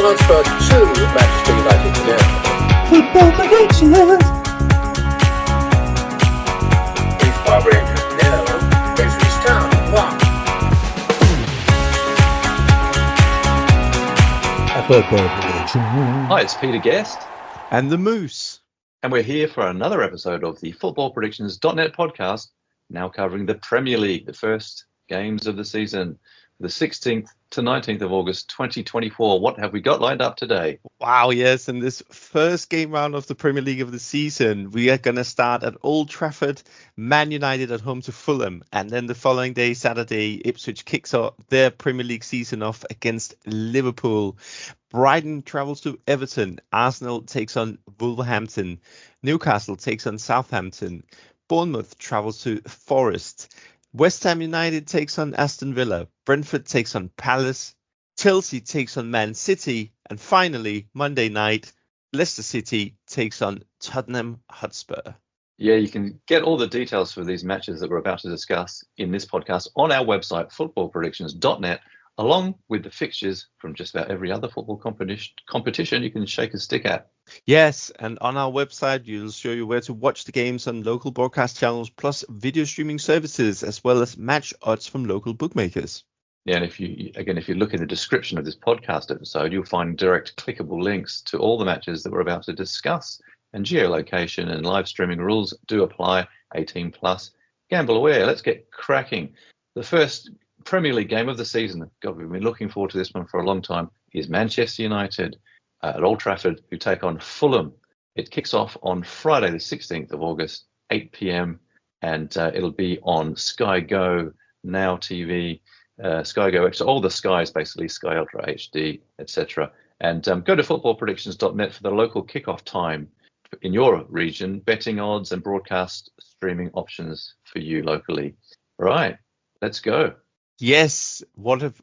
transferred to Manchester United now. Football predictions. If Barbara Rangers nil, Ipswich Town 1. A football prediction. Hi, it's Peter Guest, And the Moose. and we're here for another episode of the footballpredictions.net podcast, now covering the Premier League, the first games of the season, the 16th to 19th of August 2024. What have we got lined up today? Wow, yes, in this first game round of the Premier League of the season, we are going to start at Old Trafford, Man United at home to Fulham, and then the following day, Saturday, Ipswich kicks off their Premier League season off against Liverpool. Brighton travels to Everton, Arsenal takes on Wolverhampton, Newcastle takes on Southampton, Bournemouth travels to Forest, West Ham United takes on Aston Villa, Brentford takes on Palace, Chelsea takes on Man City, and finally, Monday night, Leicester City takes on Tottenham Hotspur. Yeah, you can get all the details for these matches that we're about to discuss in this podcast on our website, footballpredictions.net, along with the fixtures from just about every other football competition you can shake a stick at. Yes, and on our website, you'll show you where to watch the games on local broadcast channels, plus video streaming services, as well as match odds from local bookmakers. Yeah, and if you look in the description of this podcast episode, you'll find direct clickable links to all the matches that we're about to discuss. And geolocation and live streaming rules do apply. 18 plus. Gamble aware. Let's get cracking. The first Premier League game of the season, God, we've been looking forward to this one for a long time, is Manchester United at Old Trafford, who take on Fulham. It kicks off on Friday, the 16th of August, 8 p.m. And it'll be on Sky Go, Now TV, Sky Go Extra, all the Skies basically, Sky Ultra HD, etc. And go to footballpredictions.net for the local kickoff time in your region, betting odds and broadcast streaming options for you locally. Right, let's go. Yes, what a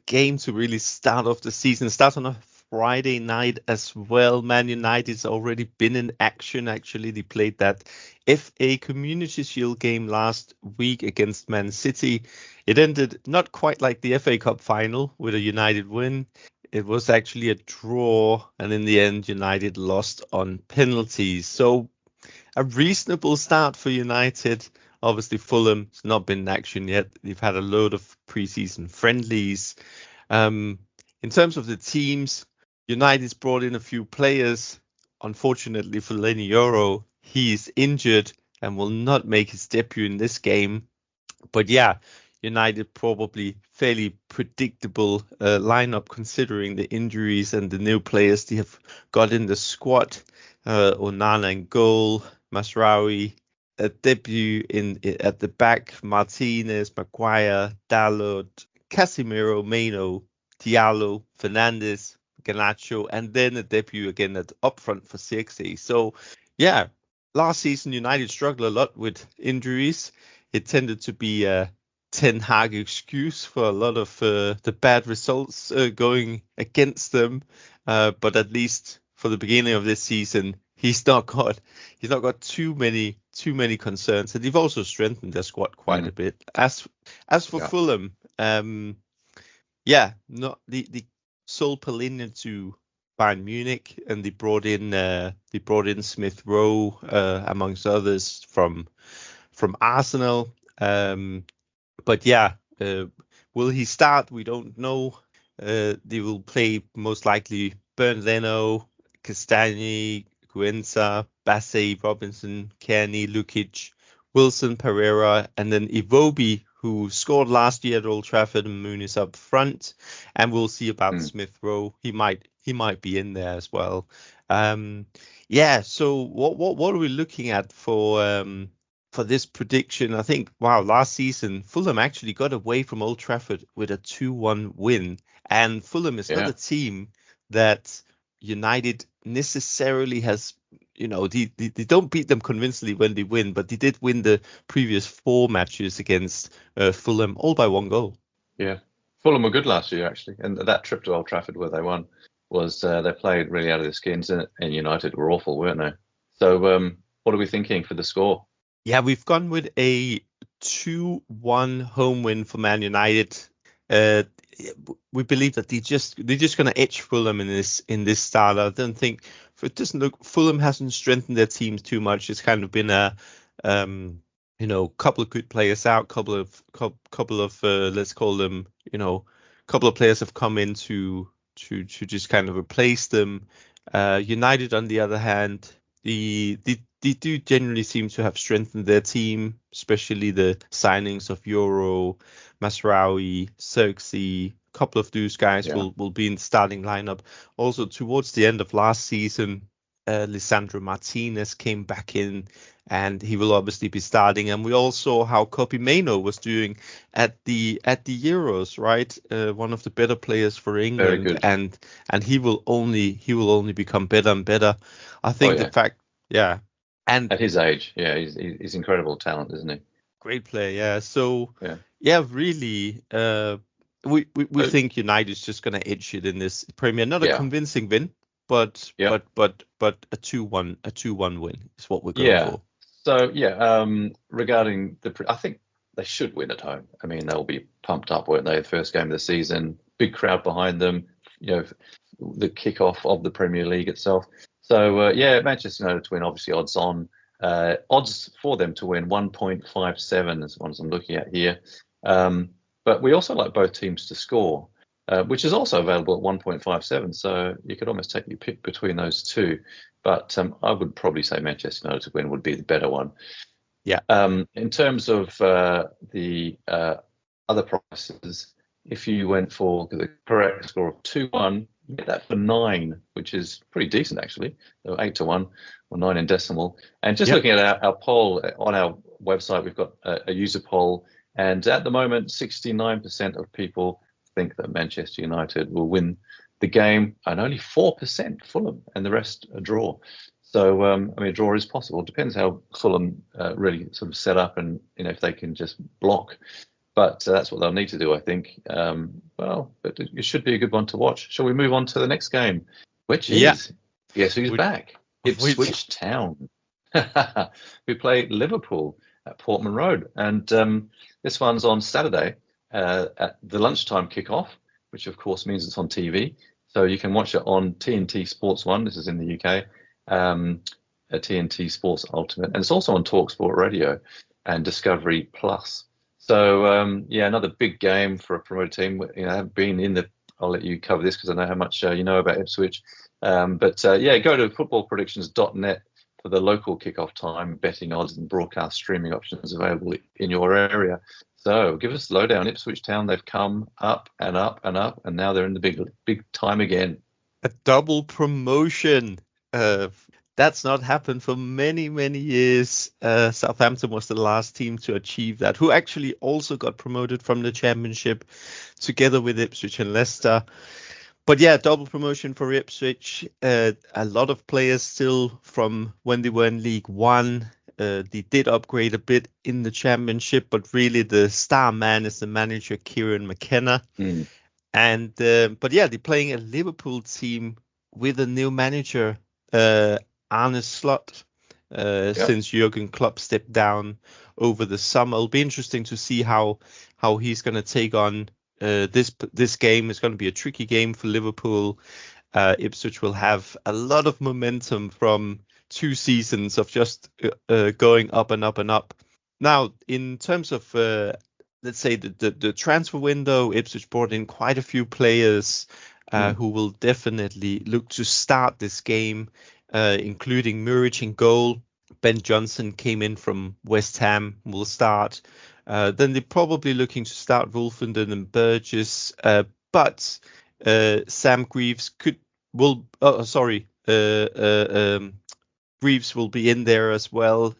game to really start off the season. Start on a Friday night as well. Man United's already been in action. Actually, they played that FA Community Shield game last week against Man City. It ended not quite like the FA Cup final with a United win. It was actually a draw, and in the end, United lost on penalties. So a reasonable start for United. Obviously, Fulham's not been in action yet. They've had a load of preseason friendlies. In terms of the teams, United's brought in a few players. Unfortunately for Lenny Yoro, he is injured and will not make his debut in this game. But yeah, United probably fairly predictable lineup considering the injuries and the new players they have got in the squad. Onana in goal, Masraoui, a debut at the back, Martinez, Maguire, Dalot, Casemiro, Meno, Diallo, Fernandes, Garnacho, and then a debut again up front for Zirkzee. So yeah, last season United struggled a lot with injuries. It tended to be a Ten Hag excuse for a lot of the bad results going against them. But at least for the beginning of this season, he's not got too many concerns, and they've also strengthened their squad quite a bit. As for Fulham, the sold Palhinha to Bayern Munich, and they brought in Smith Rowe amongst others from Arsenal. But yeah, will he start? We don't know. They will play most likely Bernd Leno, Castagni, Guenza, Bassey, Robinson, Kearney, Lukic, Wilson, Pereira, and then Iwobi, who scored last year at Old Trafford, and Muniz up front. And we'll see about Smith Rowe. He might be in there as well. So what are we looking at for this prediction? I think, last season Fulham actually got away from Old Trafford with a 2-1 win, and Fulham is not a team that United necessarily has, they don't beat them convincingly when they win, but they did win the previous 4 matches against Fulham, all by 1 goal. Yeah, Fulham were good last year, actually. And that trip to Old Trafford where they won was they played really out of their skins, and United were awful, weren't they? So what are we thinking for the score? Yeah, we've gone with a 2-1 home win for Man United. we believe that they're just going to edge Fulham in this start. I don't think it doesn't look. Fulham hasn't strengthened their teams too much. It's kind of been a couple of good players out, couple of let's call them, couple of players have come in to just kind of replace them. United, on the other hand, they do generally seem to have strengthened their team, especially the signings of Euro, Masraoui, Xerxes. A couple of those guys will be in the starting lineup. Also, towards the end of last season, Lisandro Martinez came back in, and he will obviously be starting. And we all saw how Kobbie Mainoo was doing at the Euros, right? One of the better players for England, Very good. and he will only become better and better. I think the fact, and at his age, he's incredible talent, isn't he? Great player, yeah. So really, we think United is just going to edge it in this Premier. Not a convincing win, but a 2-1 win is what we're going for. So regarding I think they should win at home. I mean, they'll be pumped up, won't they? The first game of the season, big crowd behind them. The kickoff of the Premier League itself. So Manchester United to win, obviously odds on. Odds for them to win 1.57 is the ones I'm looking at here. But we also like both teams to score, which is also available at 1.57. So you could almost take your pick between those two. But I would probably say Manchester United to win would be the better one. Yeah. In terms of the other prices, if you went for the correct score of 2-1, you get that for 9, which is pretty decent actually. So 8-1 or 9 in decimal. And just looking at our poll on our website, we've got a user poll, and at the moment, 69% of people think that Manchester United will win the game, and only 4% Fulham, and the rest a draw. So a draw is possible. It depends how Fulham really sort of set up, and if they can just block. But that's what they'll need to do, I think. But it should be a good one to watch. Shall we move on to the next game, which is guess who's back? Ipswich Town. We play Liverpool at Portman Road, and this one's on Saturday at the lunchtime kickoff, which of course means it's on TV. So you can watch it on TNT Sports 1. This is in the UK. TNT Sports Ultimate, and it's also on TalkSport Radio and Discovery Plus. So another big game for a promoted team. I haven't been in the. I'll let you cover this because I know how much you know about Ipswich. Go to footballpredictions.net for the local kickoff time, betting odds, and broadcast streaming options available in your area. So give us the lowdown. Ipswich Town, they've come up and up and up, and now they're in the big time again. A double promotion. That's not happened for many, many years. Southampton was the last team to achieve that, who actually also got promoted from the Championship together with Ipswich and Leicester. But double promotion for Ipswich. A lot of players still from when they were in League One. They did upgrade a bit in the Championship, but really the star man is the manager, Kieran McKenna. And they're playing a Liverpool team with a new manager, Arne Slot, since Jurgen Klopp stepped down over the summer. It'll be interesting to see how he's going to take on this game. It's going to be a tricky game for Liverpool. Ipswich will have a lot of momentum from 2 seasons of just going up and up and up. Now, in terms of let's say the transfer window, Ipswich brought in quite a few players who will definitely look to start this game, including Muric in goal. Ben Johnson came in from West Ham, will start. Then they're probably looking to start Wolfenden and Burgess, but Sam Greaves Greaves will be in there as well,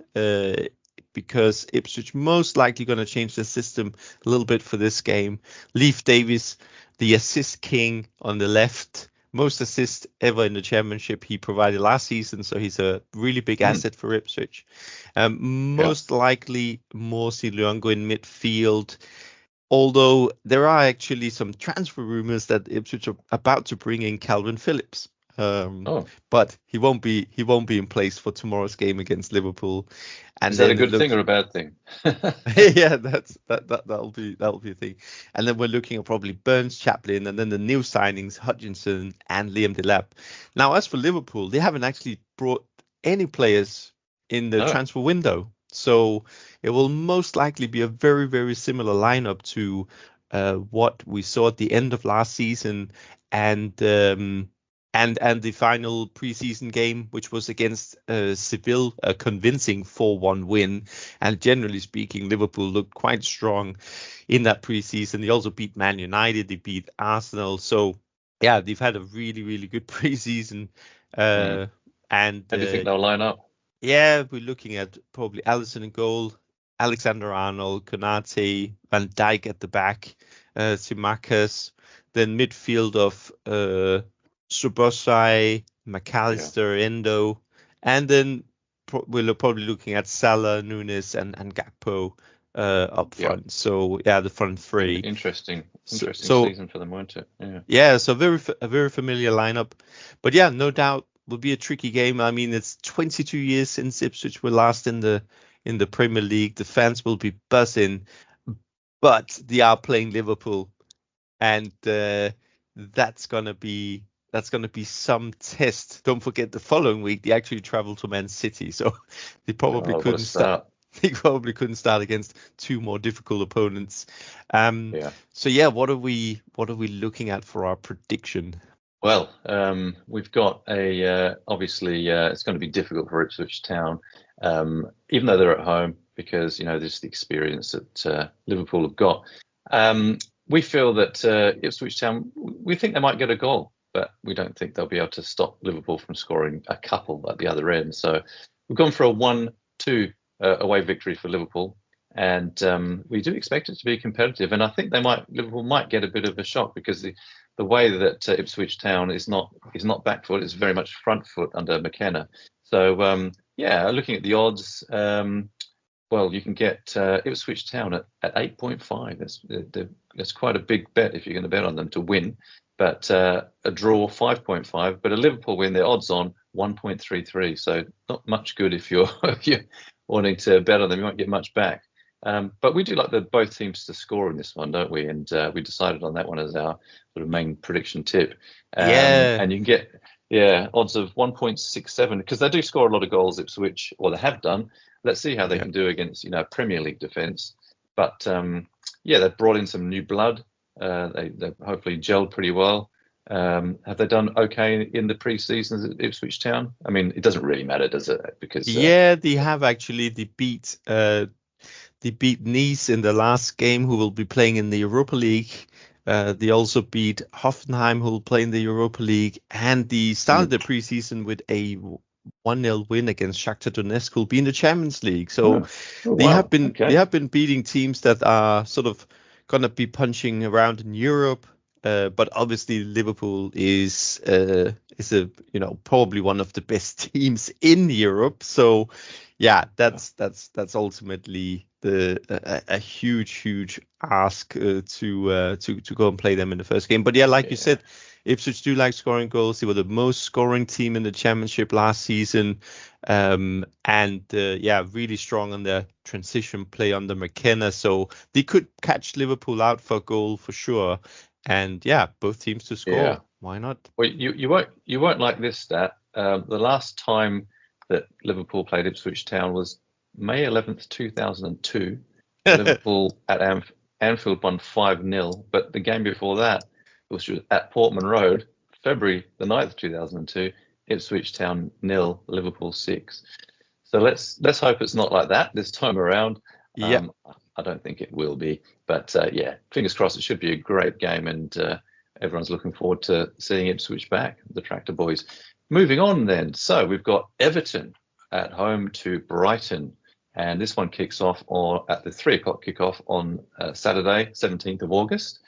because Ipswich most likely going to change the system a little bit for this game. Leif Davis, the assist king on the left, most assists ever in the Championship he provided last season, so he's a really big asset for Ipswich. Most likely Morsi Luongo in midfield, although there are actually some transfer rumours that Ipswich are about to bring in Calvin Phillips. Oh, But he won't be in place for tomorrow's game against Liverpool. And is that a then it good thing looks or a bad thing? yeah, that'll be a thing. And then we're looking at probably Burns, Chaplin, and then the new signings, Hutchinson and Liam Delap. Now, as for Liverpool, they haven't actually brought any players in the No. transfer window, so it will most likely be a very, very similar lineup to what we saw at the end of last season and and the final preseason game, which was against Seville, a convincing 4-1 win. And generally speaking, Liverpool looked quite strong in that preseason. They also beat Man United, they beat Arsenal. So yeah, they've had a really, really good preseason. Mm. And How do you think they'll line up? yeah, we're looking at probably Alisson in goal, Alexander-Arnold, Konate, Van Dijk at the back, Tsimikas, then midfield of Subosai, Yeah. McAllister, Endo, and then we're probably looking at Salah, Nunes, and Gakpo up Yeah. front. So yeah, the front three. Interesting So season for them, won't it? Yeah. yeah, so a very familiar lineup, but yeah, no doubt will be a tricky game. I mean, it's 22 years since Ipswich were last in the Premier League. The fans will be buzzing, but they are playing Liverpool, and that's gonna be some test. Don't forget the following week they actually travel to Man City, so they probably Oh, what a couldn't start. start. They probably couldn't start against two more difficult opponents. Yeah. So yeah, what are we looking at for our prediction? Well, we've got obviously it's going to be difficult for Ipswich Town, even though they're at home, because there's the experience that Liverpool have got. We feel that Ipswich Town, we think they might get a goal, but we don't think they'll be able to stop Liverpool from scoring a couple at the other end. So we've gone for a 1-2 away victory for Liverpool. And we do expect it to be competitive, and I think Liverpool might get a bit of a shock because the way that Ipswich Town is not back foot, it's very much front foot under McKenna. So yeah, looking at the odds, well, you can get Ipswich Town at 8.5. That's quite a big bet if you're going to bet on them to win. But a draw 5.5, but a Liverpool win, their odds on 1.33. So not much good if you're wanting to bet on them. You won't get much back. But we do like both teams to score in this one, don't we? And we decided on that one as our sort of main prediction tip. Yeah. And you can get odds of 1.67 because they do score a lot of goals, Ipswich, or they have done. Let's see how they can do against Premier League defence. But yeah, they've brought in some new blood. They've hopefully gelled pretty well. Have they done okay in the pre-seasons at Ipswich Town? I mean, it doesn't really matter, does it? Because yeah, they have actually. They beat Nice in the last game, who will be playing in the Europa League. They also beat Hoffenheim, who will play in the Europa League, and they started the preseason with a 1-0 win against Shakhtar Donetsk, who will be in the Champions League. So they have been beating teams that are sort of gonna be punching around in Europe. But obviously Liverpool is probably one of the best teams in Europe. So yeah, that's ultimately a huge ask to go and play them in the first game. But yeah, like you said, Ipswich do like scoring goals. They were the most scoring team in the Championship last season, and really strong on their transition play under McKenna. So they could catch Liverpool out for a goal for sure. And yeah, both teams to score. Yeah. Why not? Well, you won't like this stat. The last time that Liverpool played Ipswich Town was May 11th, 2002. Liverpool at Anfield won 5-0, but the game before that was at Portman Road, February the 9th, 2002. Ipswich Town 0, Liverpool 6. So let's hope it's not like that this time around. Yeah. I don't think it will be, but yeah, fingers crossed. It should be a great game, and everyone's looking forward to seeing Ipswich back, the Tractor Boys. Moving on then, so we've got Everton at home to Brighton, and this one kicks off at the 3:00 kickoff on Saturday, 17th of August.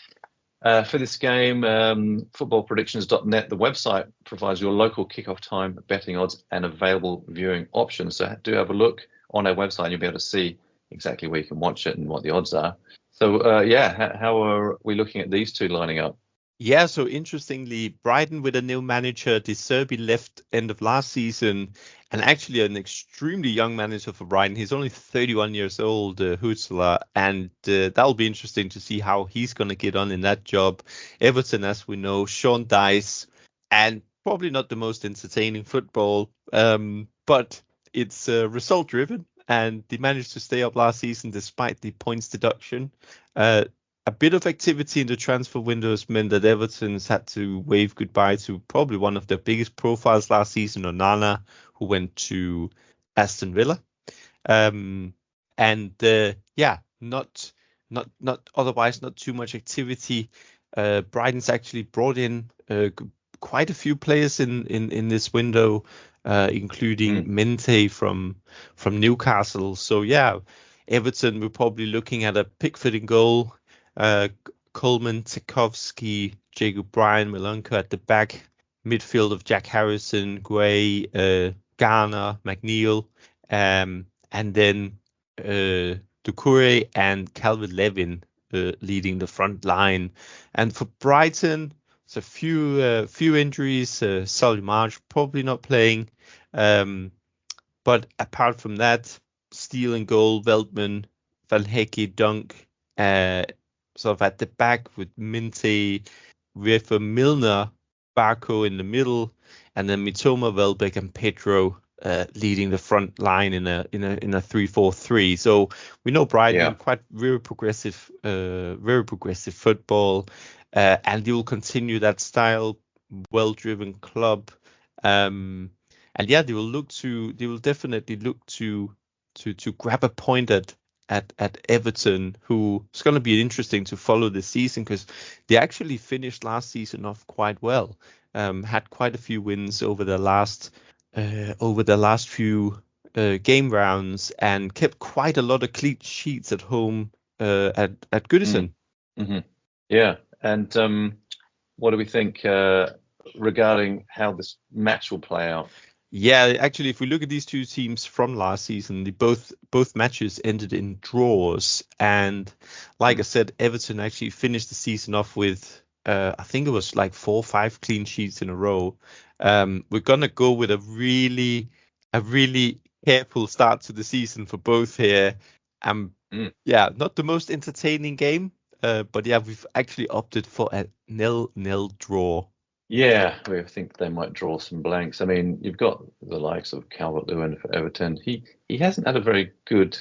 For this game, footballpredictions.net, the website, provides your local kickoff time, betting odds, and available viewing options. So do have a look on our website, and you'll be able to see exactly where you can watch it and what the odds are. So, how are we looking at these two lining up? Yeah, so interestingly, Brighton with a new manager, De Zerbi left end of last season, and actually an extremely young manager for Brighton. He's only 31 years old, Hutzler, and that'll be interesting to see how he's going to get on in that job. Everton, as we know, Sean Dyche, and probably not the most entertaining football, but it's result driven, and they managed to stay up last season despite the points deduction. Uh, a bit of activity in the transfer windows meant that Everton's had to wave goodbye to probably one of their biggest profiles last season, Onana, who went to Aston Villa. Um, and yeah, not otherwise not too much activity. Brighton's actually brought in quite a few players in this window, including Mente from Newcastle. So yeah, Everton we're probably looking at a Pickford in goal, uh, Coleman, Tarkowski, Jacob Bryan, Malonka at the back, midfield of Jack Harrison, Gray, Garner, McNeil, and then Doucouré and Calvert-Lewin leading the front line. And for Brighton, it's a few injuries. Solly March probably not playing, but apart from that, Steele and goal, Veltman, Van Hecke, Dunk, sort of at the back with Minte, Rafa Milner, Barco in the middle, and then Mitoma, Welbeck, and Pedro leading the front line in a 3-4-3. So we know Brighton quite very progressive football, and they will continue that style, well-driven club. And yeah, they will definitely look to grab a point at Everton, who is going to be interesting to follow this season because they actually finished last season off quite well. Had quite a few wins over the last few game rounds and kept quite a lot of clean sheets at home at Goodison. Mm-hmm. Yeah, and what do we think regarding how this match will play out? Yeah, actually, if we look at these two teams from last season, both matches ended in draws. And like I said, Everton actually finished the season off with, I think it was like 4 or 5 clean sheets in a row. We're gonna go with a really careful start to the season for both here. Yeah, not the most entertaining game, but yeah, we've actually opted for a 0-0 draw. Yeah, I think they might draw some blanks. I mean, you've got the likes of Calvert-Lewin for Everton. He hasn't had a very good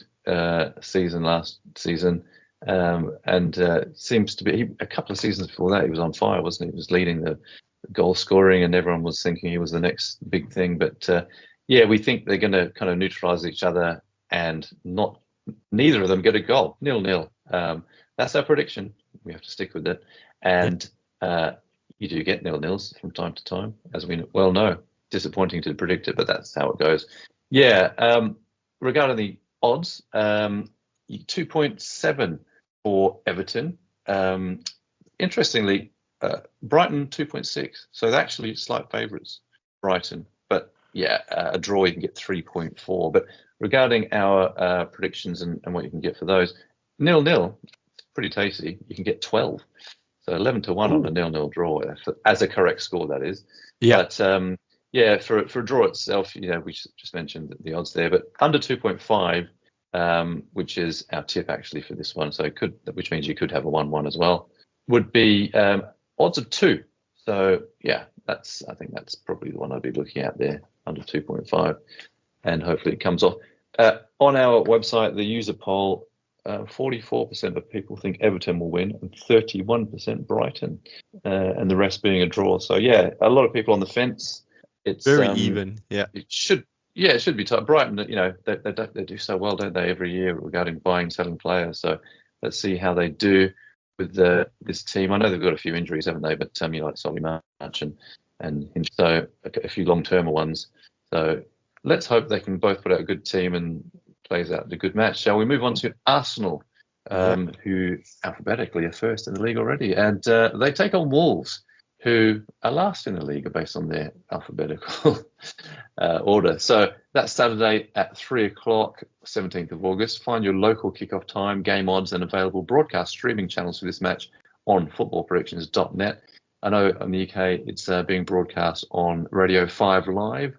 season last season, and seems to be a couple of seasons before that he was on fire, wasn't he? He was leading the goal scoring, and everyone was thinking he was the next big thing. But yeah, we think they're going to kind of neutralise each other, and neither of them get a goal. 0-0. That's our prediction. We have to stick with it, and. You do get 0-0s from time to time, as we well know. Disappointing to predict it, but that's how it goes. Yeah. Regarding the odds, 2.7 for Everton. Interestingly, Brighton 2.6. So they're actually slight favourites, Brighton. But yeah, a draw you can get 3.4. But regarding our predictions and what you can get for those, 0-0, it's pretty tasty. You can get 12. So 11-1 on a 0-0 draw, as a correct score, that is. Yeah. But yeah, for a draw itself, we just mentioned the odds there, but under 2.5, which is our tip actually for this one, so which means you could have a 1-1 as well, would be odds of 2. So yeah, I think that's probably the one I'd be looking at there, under 2.5, and hopefully it comes off. On our website, the user poll. 44% of people think Everton will win and 31% Brighton, and the rest being a draw. So yeah, a lot of people on the fence. It's very even. Yeah, it should be tight. Brighton, they do so well, don't they, every year regarding buying, selling players. So let's see how they do with this team. I know they've got a few injuries, haven't they? But like Solly March and so a few long-termer ones. So let's hope they can both put out a good team and plays out a good match. Shall we move on to Arsenal, who alphabetically are first in the league already, and they take on Wolves, who are last in the league based on their alphabetical order. So that's Saturday at 3:00, 17th of August. Find your local kickoff time, game odds, and available broadcast streaming channels for this match on footballpredictions.net. I know in the UK it's being broadcast on Radio 5 Live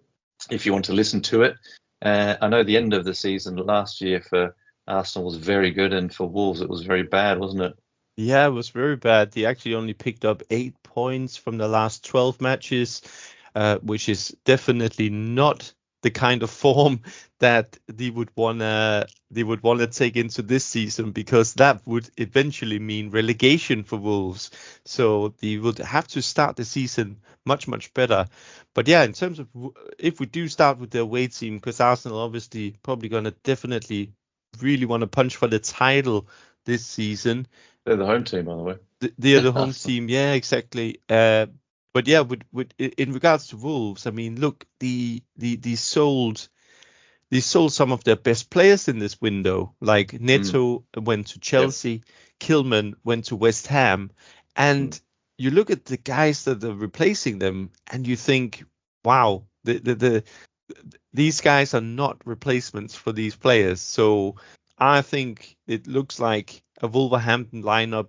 if you want to listen to it. I know the end of the season last year for Arsenal was very good, and for Wolves it was very bad, wasn't it? Yeah, it was very bad. They actually only picked up 8 points from the last 12 matches, which is definitely not the kind of form that they would wanna take into this season, because that would eventually mean relegation for Wolves. So they would have to start the season much better. But yeah, in terms of if we do start with the away team, because Arsenal obviously probably gonna definitely really want to punch for the title this season. They're the home team, by the way. They are the home team, yeah, exactly. But yeah, in regards to Wolves, I mean, look, they sold some of their best players in this window. Like Neto went to Chelsea, Kilman went to West Ham, and you look at the guys that are replacing them, and you think, wow, these guys are not replacements for these players. So I think it looks like a Wolverhampton lineup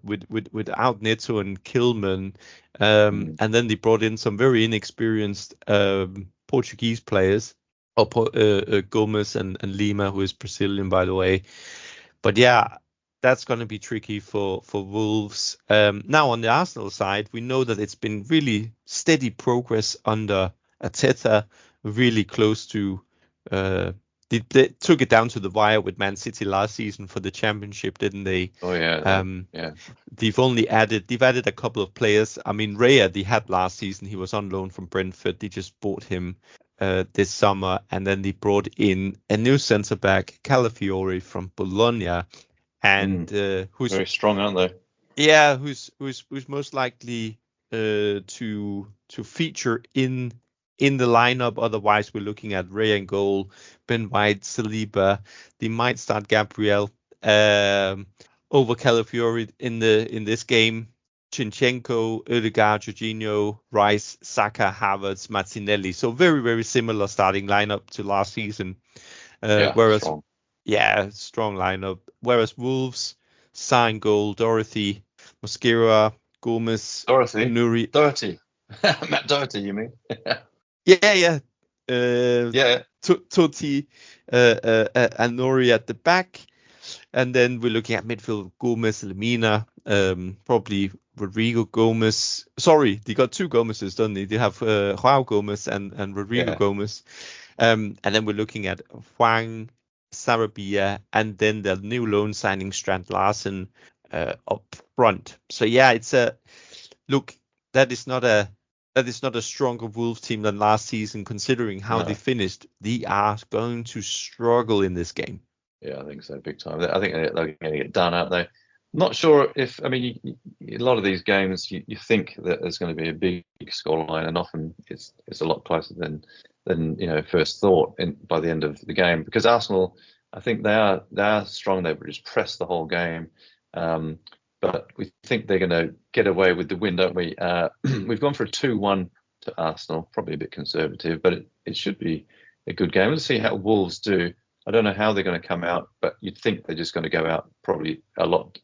without Neto and Kilman, and then they brought in some very inexperienced Portuguese players, or Gomez and Lima, who is Brazilian, by the way. But yeah, that's going to be tricky for Wolves. Now on the Arsenal side, we know that it's been really steady progress under Arteta, really close to. They took it down to the wire with Man City last season for the championship, didn't they? Oh yeah, yeah. They've added a couple of players. I mean, Raya they had last season. He was on loan from Brentford. They just bought him this summer, and then they brought in a new centre back, Calafiore from Bologna, and who's very strong, aren't they? Yeah, who's most likely to feature in the lineup. Otherwise, we're looking at Ray and goal, Ben White, Saliba. They might start Gabriel over Calafiore in this game. Zinchenko, Ødegaard, Jorginho, Rice, Saka, Havertz, Martinelli. So very, very similar starting lineup to last season. Strong lineup. Whereas Wolves, Sarr goal, Dorothy, Mosquera, Gomez, Nuri. Doherty. Matt Doherty, you mean? Yeah. Totti and Nuri at the back. And then we're looking at midfield, Gomez, Lemina, probably Rodrigo Gomez. Sorry, they got two Gomez's, don't they? They have Joao Gomez and Rodrigo Gomez. And then we're looking at Hwang, Sarabia, and then the new loan signing Strand Larsen up front. So yeah, that is not a stronger Wolves team than last season, considering how they finished. They are going to struggle in this game. Yeah, I think so, big time. I think they're going to get done, aren't they? Not sure if, I mean, a lot of these games, you think that there's going to be a big scoreline, and often it's a lot closer than first thought by the end of the game. Because Arsenal, I think they are strong. They've just pressed the whole game, but we think they're going to get away with the win, don't we? We've gone for a 2-1 to Arsenal, probably a bit conservative, but it should be a good game. Let's see how Wolves do. I don't know how they're going to come out, but you'd think they're just going to go out probably a lot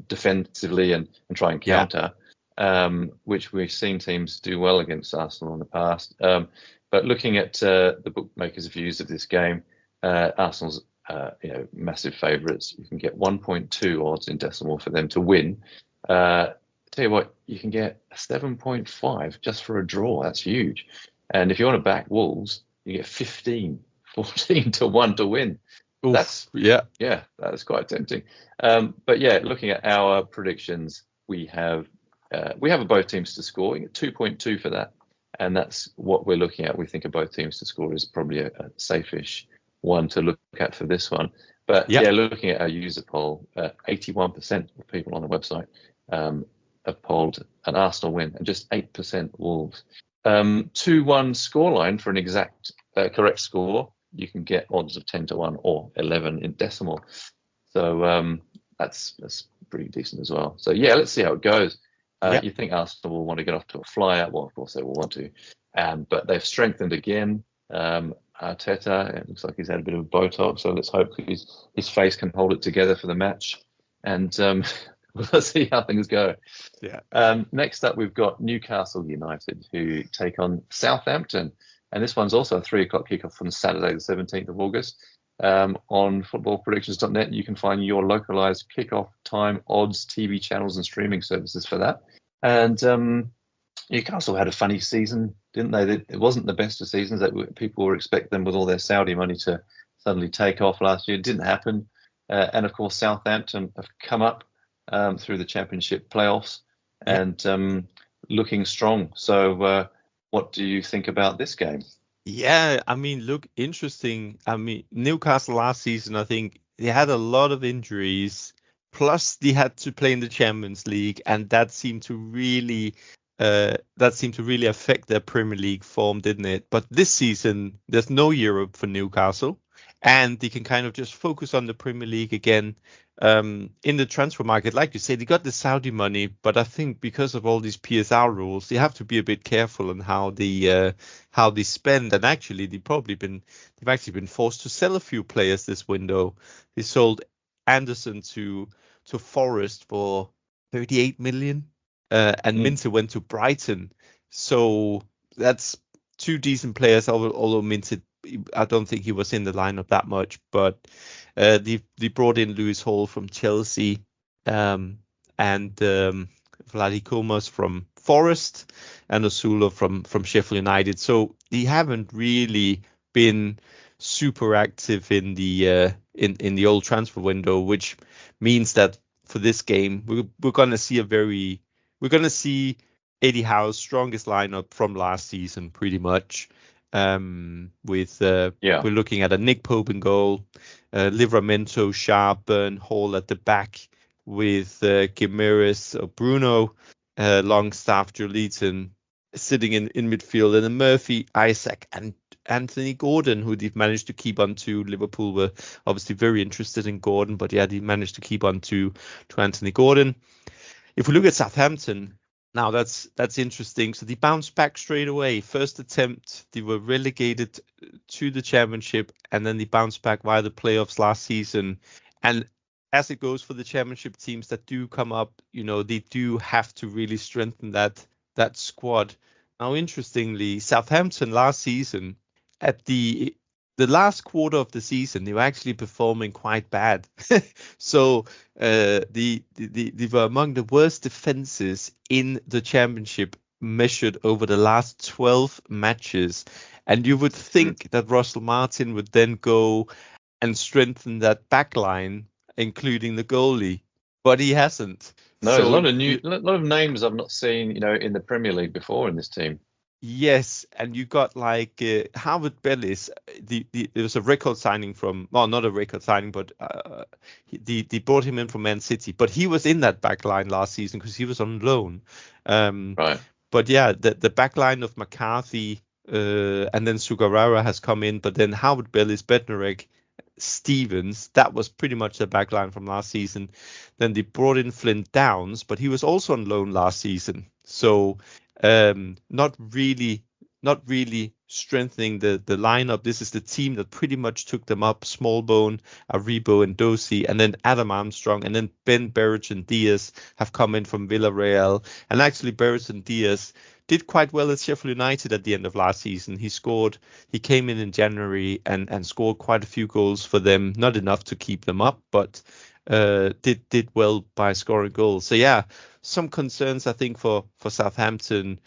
defensively and try and counter, which we've seen teams do well against Arsenal in the past. But looking at the bookmakers' views of this game, Arsenal's massive favourites. You can get 1.2 odds in decimal for them to win. Tell you what, you can get 7.5 just for a draw. That's huge. And if you want to back Wolves, you get 14 to 1 to win. Oof, that's quite tempting. But yeah, looking at our predictions, we have both teams to score. You get 2.2 for that, and that's what we're looking at. We think of both teams to score is probably a safe-ish one to look at for this one. But looking at our user poll, 81% of people on the website have polled an Arsenal win, and just 8% Wolves. 2-1 scoreline for an exact correct score. You can get odds of 10 to 1 or 11 in decimal. So that's pretty decent as well. So yeah, let's see how it goes. You think Arsenal will want to get off to a flyer? Well, of course they will want to. But they've strengthened again. Arteta, it looks like he's had a bit of Botox, so let's hope his face can hold it together for the match. And we'll see how things go. Yeah. Next up, we've got Newcastle United, who take on Southampton. And this one's also a 3:00 kickoff on Saturday, the 17th of August. On footballpredictions.net, you can find your localized kickoff time, odds, TV channels, and streaming services for that. And Newcastle had a funny season, didn't they? It wasn't the best of seasons that people were expecting them with all their Saudi money to suddenly take off last year. It didn't happen. And of course, Southampton have come up through the Championship playoffs and looking strong. So what do you think about this game? Yeah, I mean, look, interesting. I mean, Newcastle last season, I think they had a lot of injuries. Plus, they had to play in the Champions League, and that seemed to really affect their Premier League form, didn't it? But this season, there's no Europe for Newcastle, and they can kind of just focus on the Premier League again. In the transfer market, like you say, they got the Saudi money, but I think because of all these PSR rules, they have to be a bit careful on how they spend. And actually, they've actually been forced to sell a few players this window. They sold Anderson to Forest for 38 million, and Minter went to Brighton. So that's two decent players, although Minter, I don't think he was in the lineup that much, but they brought in Lewis Hall from Chelsea, and Vladi Comas from Forest, and Osula from Sheffield United. So they haven't really been super active in the old transfer window, which means that for this game we're going to see Eddie Howe's strongest lineup from last season, pretty much. We're looking at a Nick Pope in goal, Livramento, Sharp, Hall at the back, with Gimenez or Bruno, Longstaff, Joelinton sitting in midfield, and then Murphy, Isaac, and Anthony Gordon, who they've managed to keep on to. Liverpool were obviously very interested in Gordon, but yeah, they managed to keep on to Anthony Gordon. If we look at Southampton, now that's interesting. So they bounced back straight away. First attempt, they were relegated to the Championship, and then they bounced back via the playoffs last season. And as it goes for the Championship teams that do come up, they do have to really strengthen that squad. Now, interestingly, Southampton last season, at the last quarter of the season, they were actually performing quite bad. So they were among the worst defenses in the Championship, measured over the last 12 matches. And you would think that Russell Martin would then go and strengthen that back line, including the goalie, but he hasn't. No, so, a lot of names I've not seen, in the Premier League before in this team. Yes, and you got like Harvard Bellis. There was a record signing not a record signing, but they brought him in from Man City. But he was in that back line last season because he was on loan. Right. But yeah, the back line of McCarthy and then Sugawara has come in, but then Harvard Bellis, Bednarek, Stevens, that was pretty much the back line from last season. Then they brought in Flint Downs, but he was also on loan last season. So not really strengthening the lineup. This is the team that pretty much took them up: Smallbone, Aribo, and Dosi, and then Adam Armstrong, and then Ben Bertrand Diaz have come in from Villarreal. And actually, Bertrand Diaz did quite well at Sheffield United at the end of last season. He came in January and scored quite a few goals for them. Not enough to keep them up, but did well by scoring goals. So yeah, some concerns I think for Southampton,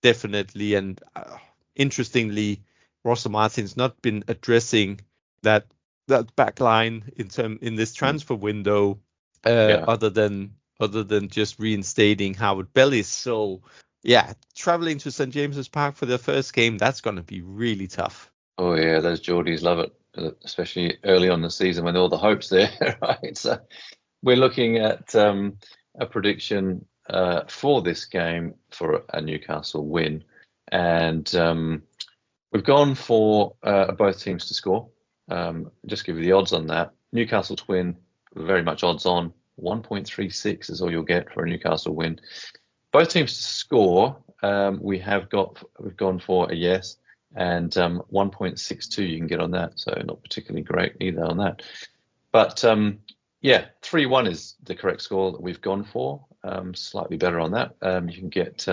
definitely. And interestingly, Russell Martin's not been addressing that back line in this transfer window, other than just reinstating Howard Bellis. So yeah, traveling to St James's Park for their first game, that's going to be really tough. Oh yeah, those Geordies love it, especially early on in the season when all the hope's there, right? So we're looking at a prediction for this game for a Newcastle win, and we've gone for both teams to score. Just give you the odds on that. Newcastle to win, very much odds on. 1.36 is all you'll get for a Newcastle win. Both teams to score, we've gone for a yes, and 1.62 you can get on that, so not particularly great either on that. But Yeah, 3-1 is the correct score that we've gone for. Slightly better on that. You can get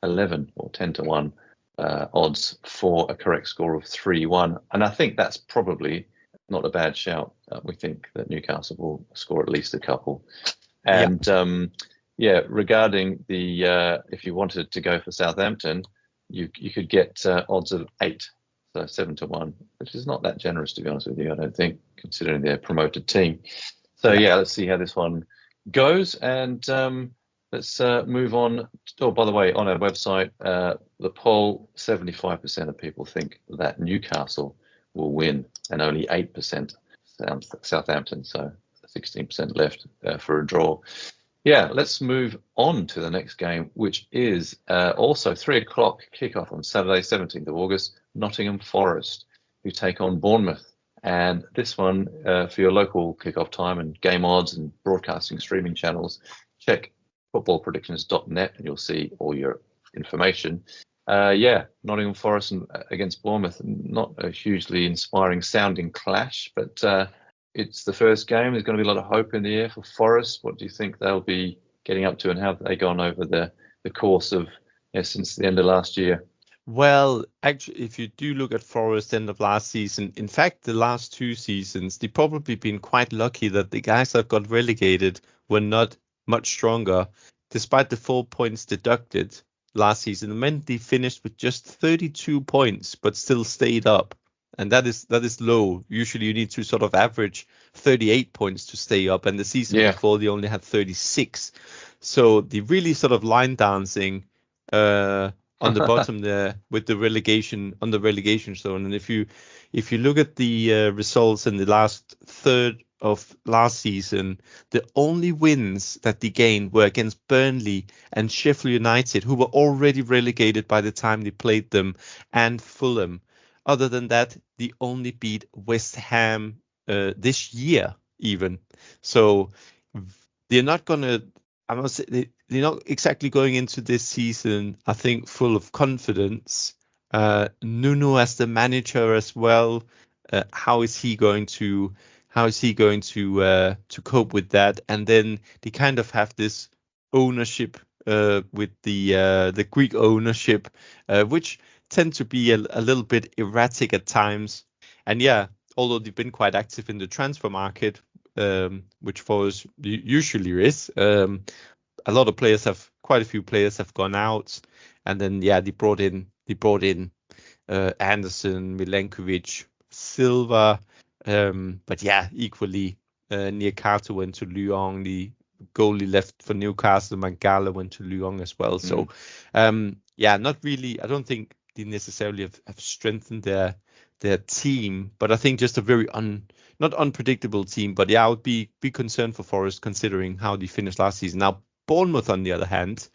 11 or 10-1 odds for a correct score of 3-1. And I think that's probably not a bad shout. We think that Newcastle will score at least a couple. And regarding the if you wanted to go for Southampton, you could get odds of 8, so 7-1, which is not that generous, to be honest with you, I don't think, considering they're a promoted team. So let's see how this one goes, and let's move on. Oh, by the way, on our website, the poll, 75% of people think that Newcastle will win, and only 8% Southampton. So 16% left for a draw. Yeah, let's move on to the next game, which is also 3 o'clock kickoff on Saturday, 17th of August. Nottingham Forest, who take on Bournemouth. And this one, for your local kickoff time and game odds and broadcasting streaming channels, check footballpredictions.net and you'll see all your information. Nottingham Forest against Bournemouth, not a hugely inspiring sounding clash, but it's the first game. There's going to be a lot of hope in the air for Forest. What do you think they'll be getting up to, and how have they gone over the course of since the end of last year? Well, actually, if you do look at Forest end of last season, in fact, the last 2 seasons, they've probably been quite lucky that the guys that got relegated were not much stronger. Despite the 4 points deducted last season, it meant they finished with just 32 points, but still stayed up. And that is low. Usually you need to sort of average 38 points to stay up. And the season before, they only had 36. So they really sort of line dancing on the bottom there with the relegation zone. And if you look at the results in the last third of last season, the only wins that they gained were against Burnley and Sheffield United, who were already relegated by the time they played them, and Fulham. Other than that, they only beat West Ham this year even. So they're not going to, I must say, they're not exactly going into this season, I think, full of confidence. Nuno as the manager as well, how is he going to cope with that? And then they kind of have this ownership with the Greek ownership, which tend to be a little bit erratic at times. And although they've been quite active in the transfer market, which Forest usually is, quite a few players have gone out, and then they brought in Anderson, Milenkovic, Silva, but equally Niakato went to Lyon. The goalie left for Newcastle, Mangala went to Lyon as well. So not really. I don't think they necessarily have strengthened their team, but I think just a very not unpredictable team. But I would be concerned for Forest considering how they finished last season. Now Bournemouth, on the other hand,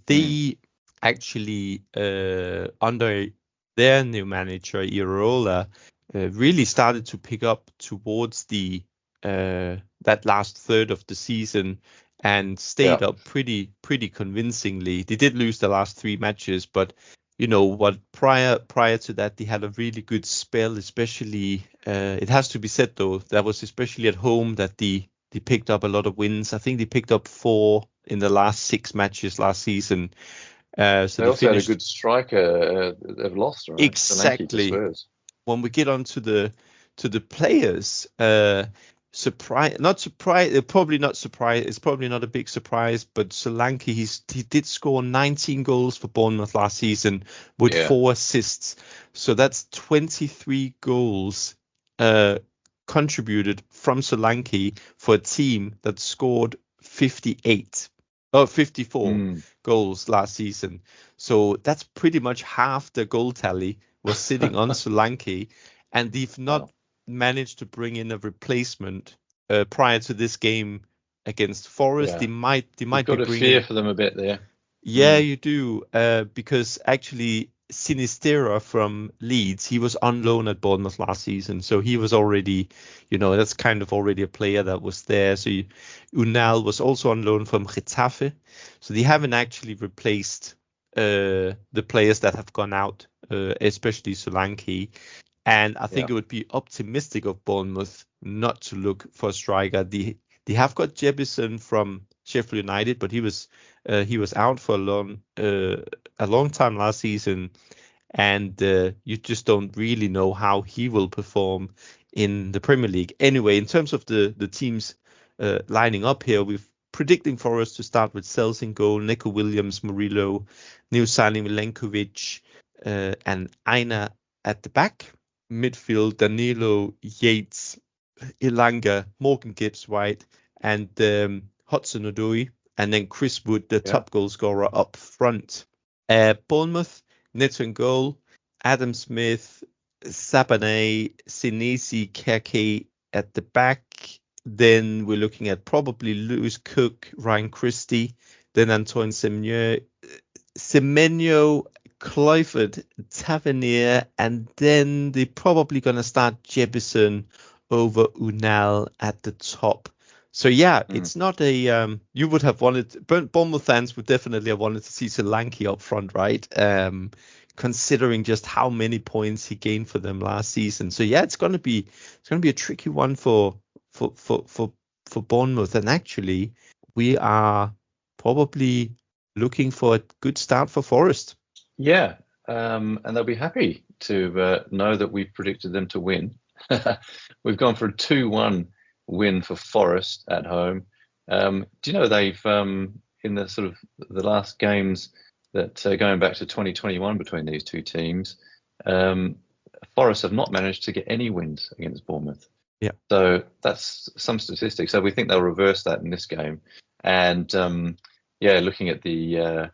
they actually under their new manager Iraola really started to pick up towards the that last third of the season and stayed up pretty convincingly. They did lose the last 3 matches, but prior to that, they had a really good spell, especially it has to be said though, that was especially at home that they picked up a lot of wins. I think they picked up 4 in the last 6 matches last season. So they also had a good striker. They've lost, right? Exactly. When we get on to the players, probably not surprised. It's probably not a big surprise, but Solanke, he did score 19 goals for Bournemouth last season with 4 assists. So that's 23 goals contributed from Solanke for a team that scored 54 goals last season. So that's pretty much half the goal tally was sitting on Solanke, and they've not managed to bring in a replacement prior to this game against Forest. They might be got a fear for them a bit there. You do, because actually Sinistera from Leeds, he was on loan at Bournemouth last season, so he was already, that's kind of already a player that was there. So Unal was also on loan from Getafe, so they haven't actually replaced the players that have gone out, especially Solanke. And I think it would be optimistic of Bournemouth not to look for a striker. They They have got Jebison from Sheffield United, but he was out for a long time last season, and you just don't really know how he will perform in the Premier League. Anyway, in terms of the teams lining up here, we're predicting Forest to start with Sells in goal, Neco Williams, Murillo, new signing Milenkovic, and Aina at the back. Midfield, Danilo, Yates, Ilanga, Morgan Gibbs-White, and Hudson-Odoi, and then Chris Wood, the top goal scorer up front. Bournemouth, Neto in goal, Adam Smith, Sabanay, Sinisi, Keke at the back. Then we're looking at probably Lewis Cook, Ryan Christie, then Antoine Semenyo, Clifford, Tavernier, and then they're probably going to start Jebison over Unal at the top. So yeah, it's not a you would have wanted Bournemouth fans would definitely have wanted to see Solanke up front, right? Considering just how many points he gained for them last season. So yeah, it's gonna be a tricky one for Bournemouth. And actually, we are probably looking for a good start for Forest. Yeah, and they'll be happy to know that we've predicted them to win. We've gone for a 2-1 win for Forest at home. Do you know they've in the sort of the last games that going back to 2021 between these two teams, Forest have not managed to get any wins against Bournemouth. Yeah. So that's some statistics. So we think they'll reverse that in this game. And looking at the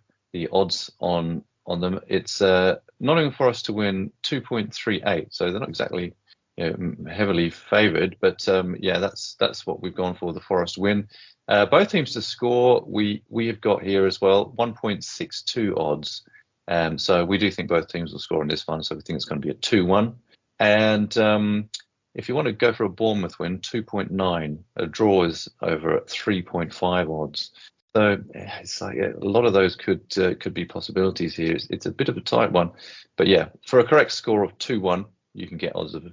odds on them, it's Nottingham Forest to win 2.38. So they're not exactly heavily favoured, but that's what we've gone for, the Forest win. Both teams to score, we have got here as well 1.62 odds. So we do think both teams will score in this one. So we think it's going to be a 2-1. And if you want to go for a Bournemouth win, 2.9. A draw is over at 3.5 odds. So it's like a lot of those could be possibilities here. It's a bit of a tight one, but yeah, for a correct score of 2-1, you can get odds of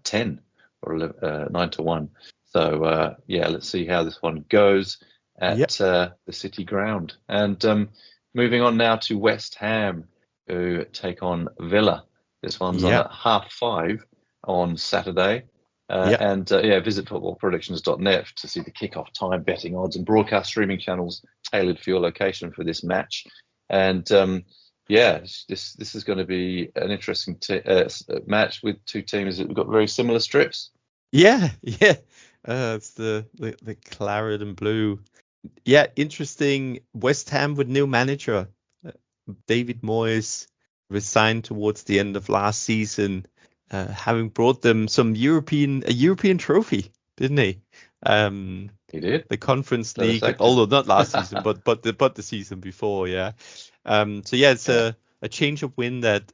10 or 9-1. So let's see how this one goes at the City Ground. And moving on now to West Ham, who take on Villa. This one's on at 5:30 on Saturday. Visit footballpredictions.net to see the kickoff time, betting odds, and broadcast streaming channels tailored for your location for this match. And this is going to be an interesting match with two teams that have got very similar strips. It's the claret and blue. Yeah, interesting. West Ham with new manager David Moyes resigned towards the end of last season, having brought them a European trophy, didn't he? He did. The Conference League, although not last season, but the season before, yeah. It's a change of wind at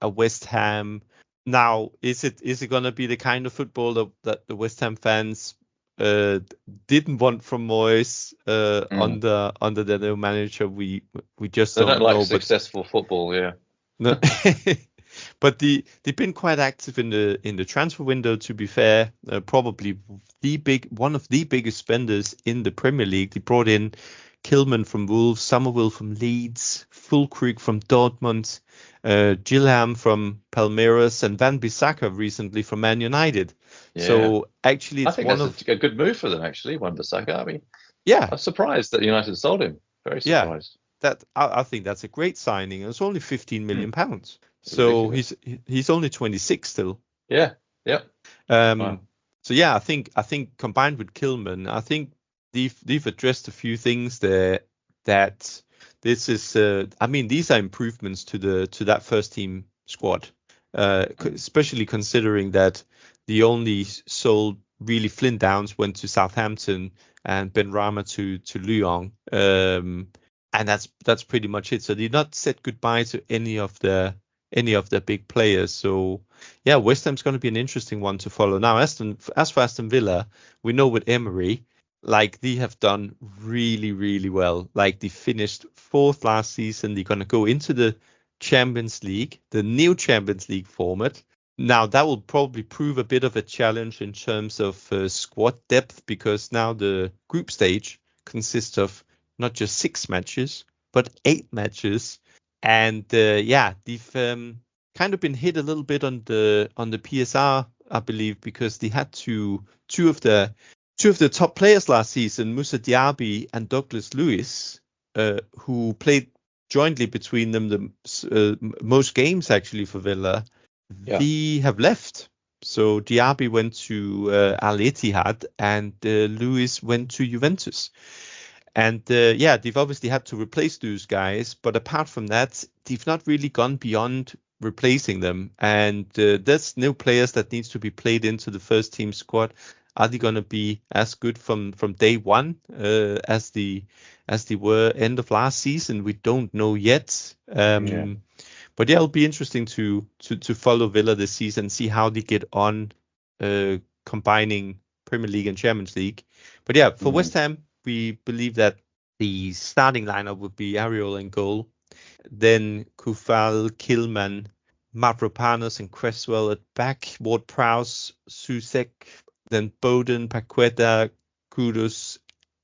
a West Ham. Now, is it going to be the kind of football that the West Ham fans didn't want from Moyes under the new manager? We just don't know. Successful football, yeah. No. But they've been quite active in the transfer window. To be fair, probably one of the biggest spenders in the Premier League. They brought in Kilman from Wolves, Somerville from Leeds, Fulkrug from Dortmund, Gilham from Palmeiras, and Van Bissaka recently from Man United. Yeah. So actually, I think that's a good move for them. Actually, Van Bissaka. I mean, I'm surprised that United sold him. Very surprised. I think that's a great signing. It's only £15 million. So he's only 26 still. Yeah. Wow. So yeah, I think combined with Kilman, I think they've addressed a few things there that this is. These are improvements to that first team squad, especially considering that the only sold really Flynn Downs went to Southampton and Ben Rama to Lyon, and that's pretty much it. So they not said goodbye to any of the big players. So yeah, West Ham's going to be an interesting one to follow. Now, as for Aston Villa, we know with Emery, like they have done really, really well. Like they finished 4th last season. They're going to go into the Champions League, the new Champions League format. Now that will probably prove a bit of a challenge in terms of squad depth, because now the group stage consists of not just 6 matches but 8 matches, and they've kind of been hit a little bit on the PSR, I believe, because they had two of the top players last season, Moussa Diaby and Douglas Lewis, who played jointly between them the most games actually for Villa. They have left. So Diaby went to Al Ittihad and Lewis went to Juventus. And they've obviously had to replace those guys. But apart from that, they've not really gone beyond replacing them. And there's new players that needs to be played into the first team squad. Are they going to be as good from day one as they were end of last season? We don't know yet. But yeah, it'll be interesting to follow Villa this season, see how they get on combining Premier League and Champions League. But yeah, for West Ham, we believe that the starting lineup would be Ariel in goal, then Kufal, Kilman, Mavropanos and Cresswell at back, Ward-Prowse, Susek, then Bowden, Paqueta, Kudus,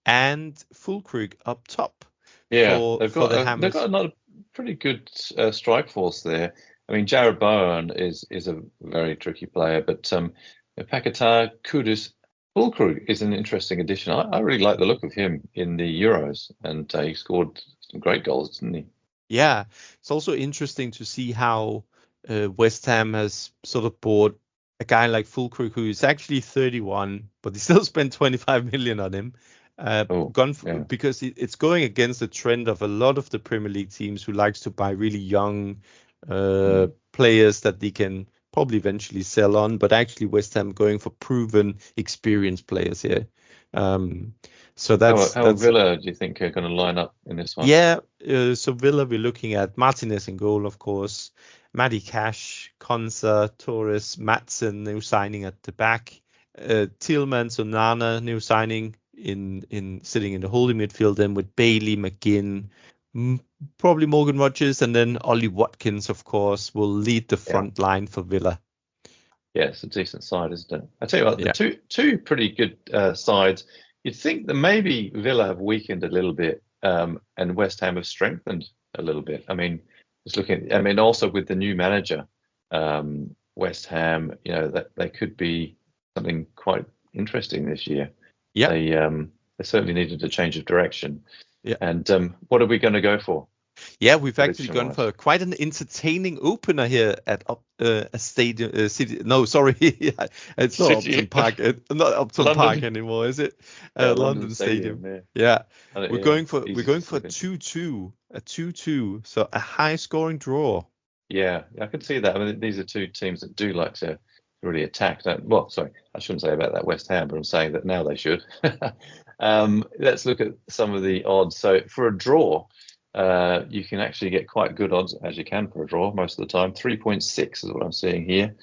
and Fulkrug up top. They've got another pretty good strike force there. I mean, Jared Bowen is a very tricky player, but Paqueta, Kudus, Fulkrug is an interesting addition. I really like the look of him in the Euros, and he scored some great goals, didn't he? Yeah, it's also interesting to see how West Ham has sort of bought a guy like Fulkrug, who is actually 31, but they still spent 25 million on him. Because it's going against the trend of a lot of the Premier League teams who likes to buy really young players that they can probably eventually sell on, but actually West Ham going for proven, experienced players here. So that's Villa, do you think, are going to line up in this one? Yeah, so Villa, we're looking at Martinez in goal, of course, Matty Cash, Konsa, Torres, Maatsen, new signing at the back, Tielemans, Onana, new signing in sitting in the holding midfield, then with Bailey, McGinn, probably Morgan Rogers, and then Ollie Watkins, of course, will lead the front line for Villa. Yeah, it's a decent side, isn't it? I tell you what, the two pretty good sides. You'd think that maybe Villa have weakened a little bit, and West Ham have strengthened a little bit. I mean, also with the new manager, West Ham, that they could be something quite interesting this year. Yeah, they certainly needed a change of direction. Yeah, and what are we going to go for? Yeah, we've actually gone for quite an entertaining opener here at a stadium. City. No, sorry, it's not Upton Park. Not Upton Park anymore, is it? London Stadium. Yeah, we're going for 2-2, a 2-2, so a high-scoring draw. Yeah, I can see that. I mean, these are two teams that do like to really attack. Well, sorry, I shouldn't say about that West Ham, but I'm saying that now they should. Let's look at some of the odds. So for a draw, you can actually get quite good odds, as you can for a draw most of the time. 3.6 is what I'm seeing here.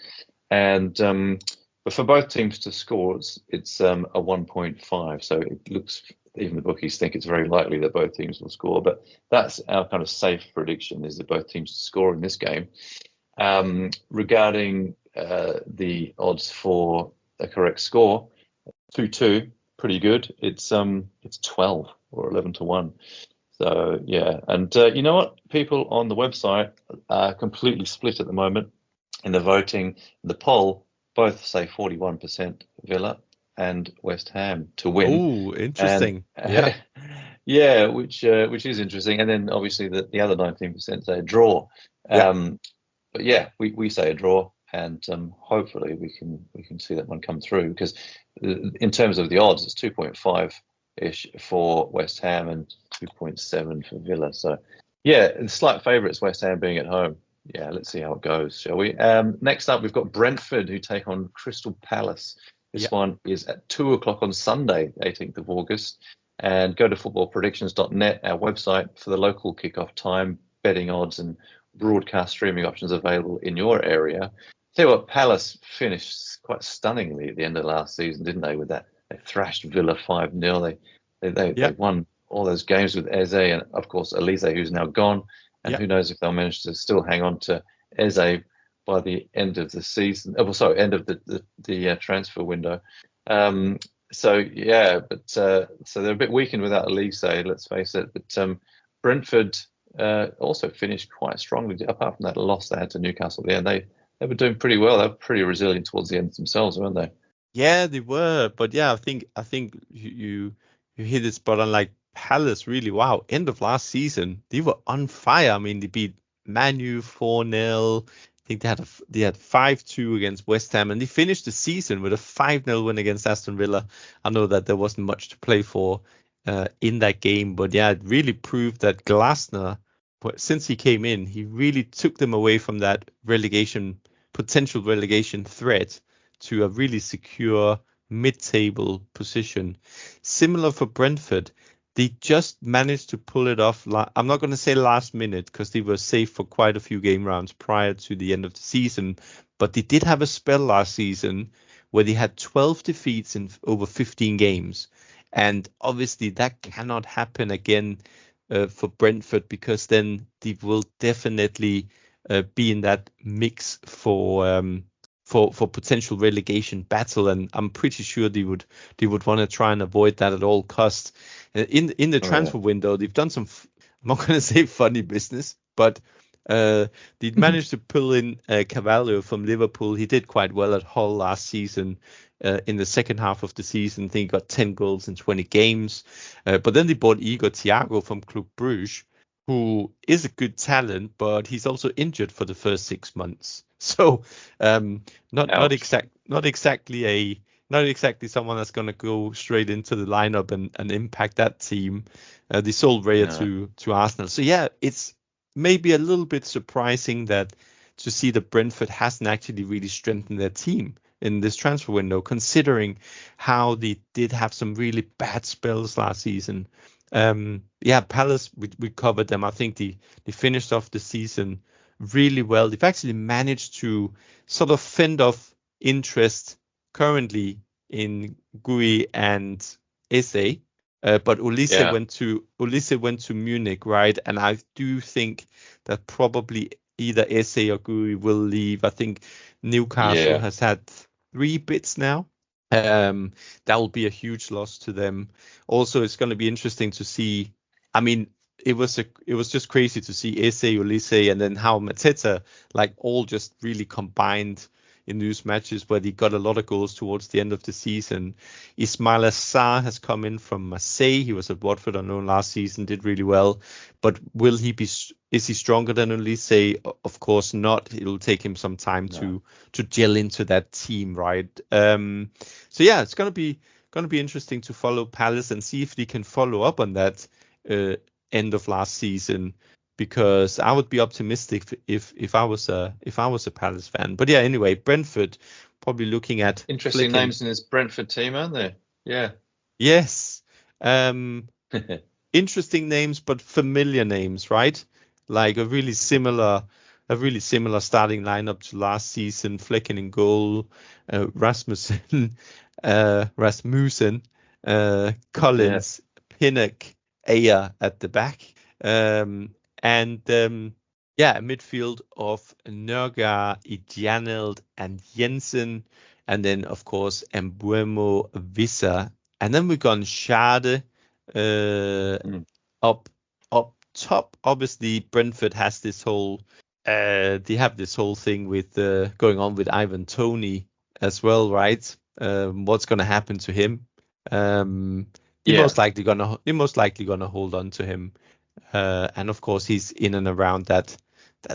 And but for both teams to score, it's a 1.5. So it looks, even the bookies think it's very likely that both teams will score. But that's our kind of safe prediction, is that both teams score in this game. Regarding the odds for a correct score, 2-2, pretty good. It's 12 or 11 to 1. So yeah, and you know what? People on the website are completely split at the moment in the voting. The poll both say 41% Villa and West Ham to win. Oh, interesting. And, yeah, which is interesting. And then obviously the other 19% say a draw. But yeah, we say a draw, and hopefully we can see that one come through, because in terms of the odds, it's 2.5-ish for West Ham and 2.7 for Villa. So yeah, the slight favourites, West Ham being at home. Yeah, let's see how it goes, shall we? Next up, we've got Brentford, who take on Crystal Palace. This one is at 2:00 on Sunday, 18th of August. And go to footballpredictions.net, our website, for the local kickoff time, betting odds and broadcast streaming options available in your area. Tell you what, Palace finished quite stunningly at the end of last season, didn't they? With that, they thrashed Villa 5-0. They won all those games with Eze and, of course, Elise, who's now gone. And who knows if they'll manage to still hang on to Eze by the end of the season. Oh, well, sorry, end of the transfer window. So yeah, but so they're a bit weakened without Elise, let's face it. But Brentford also finished quite strongly. Apart from that loss they had to Newcastle, yeah, they were doing pretty well. They were pretty resilient towards the end themselves, weren't they? Yeah, they were, but yeah, I think you hit it spot on. Like Palace, really, wow. End of last season, they were on fire. I mean, they beat Manu 4-0. I think they had 5-2 against West Ham, and they finished the season with a 5-0 win against Aston Villa. I know that there wasn't much to play for in that game, but yeah, it really proved that Glasner, since he came in, he really took them away from that potential relegation threat to a really secure mid-table position. Similar for Brentford, they just managed to pull it off. I'm not going to say last minute because they were safe for quite a few game rounds prior to the end of the season, but they did have a spell last season where they had 12 defeats in over 15 games. And obviously that cannot happen again for Brentford, because then they will definitely be in that mix for potential relegation battle, and I'm pretty sure they would want to try and avoid that at all costs. In the transfer window, they've done some I'm not going to say funny business, but they'd managed to pull in Carvalho from Liverpool. He did quite well at Hull last season. In the second half of the season, I think he got 10 goals in 20 games. But then they bought Igor Thiago from Club Brugge, who is a good talent, but he's also injured for the first 6 months. So not exactly someone that's going to go straight into the lineup and impact that team. They sold Raya to Arsenal. So yeah, it's maybe a little bit surprising to see that Brentford hasn't actually really strengthened their team in this transfer window, considering how they did have some really bad spells last season. Palace, we covered them. I think they finished off the season really well. They've actually managed to sort of fend off interest currently in Gui and Eze. But Ulisse went to Munich, right? And I do think that probably either Eze or Gui will leave. I think Newcastle has had 3 bids now. That will be a huge loss to them. Also, it's going to be interesting to see. I mean, it was just crazy to see Eze, Ulisse, and then how Mateta all just really combined in those matches where they got a lot of goals towards the end of the season. Ismail Assar has come in from Marseille. He was at Watford on loan last season, did really well. But is he stronger than Ulisse? Of course not. It'll take him some time to gel into that team, right? So yeah, it's gonna be interesting to follow Palace and see if they can follow up on that end of last season, because I would be optimistic if I was a Palace fan. But yeah, anyway, Brentford probably looking at interesting names in this Brentford team, aren't there? Yeah. Yes. Interesting names, but familiar names, right? Like a really similar starting lineup to last season. Flecken in goal, Rasmussen, Collins, Pinnock, Ayer at the back. A midfield of Nørgaard, Idjaneld, and Jensen, and then of course Mbuemo, Visser, and then we've gone Schade up top. Obviously, Brentford has this whole they have this whole thing with going on with Ivan Toney as well, right? What's going to happen to him? They're most likely gonna hold on to him. And of course, he's in and around that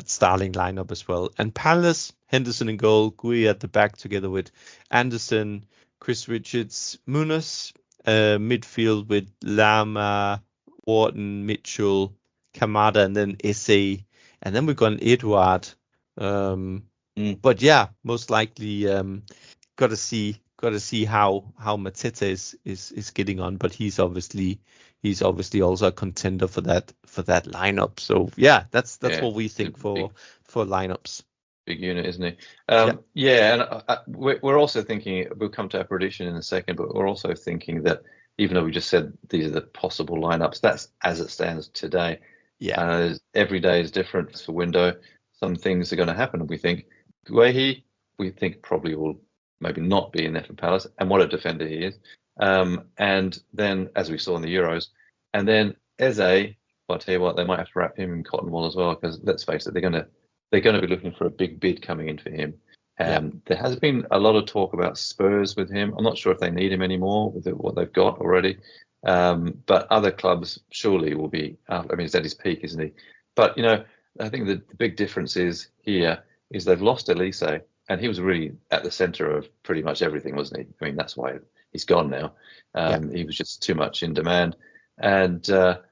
starting lineup as well. And Palace, Henderson in goal, Gui at the back together with Anderson, Chris Richards, Munoz, midfield with Lama, Wharton, Mitchell, Kamada, and then Eze. And then we've got Eduard. But yeah, most likely got to see how Mateta is getting on. But he's obviously also a contender for that lineup. So yeah, that's what we think for lineups. Big unit, isn't he? And we're also thinking, we'll come to our prediction in a second, but we're also thinking that even though we just said these are the possible lineups, that's as it stands today. Yeah. Every day is different for window. Some things are going to happen, we think. Guehi, we think probably will maybe not be in there for Palace, and what a defender he is. And then, as we saw in the Euros, and then Eze, I'll tell you what, they might have to wrap him in cotton wool as well, because let's face it, they're going to be looking for a big bid coming in for him. There has been a lot of talk about Spurs with him. I'm not sure if they need him anymore with what they've got already. But other clubs surely will be. I mean, he's at his peak, isn't he? But I think the big difference is they've lost Elise, and he was really at the centre of pretty much everything, wasn't he? I mean, that's why he's gone now. He was just too much in demand, and so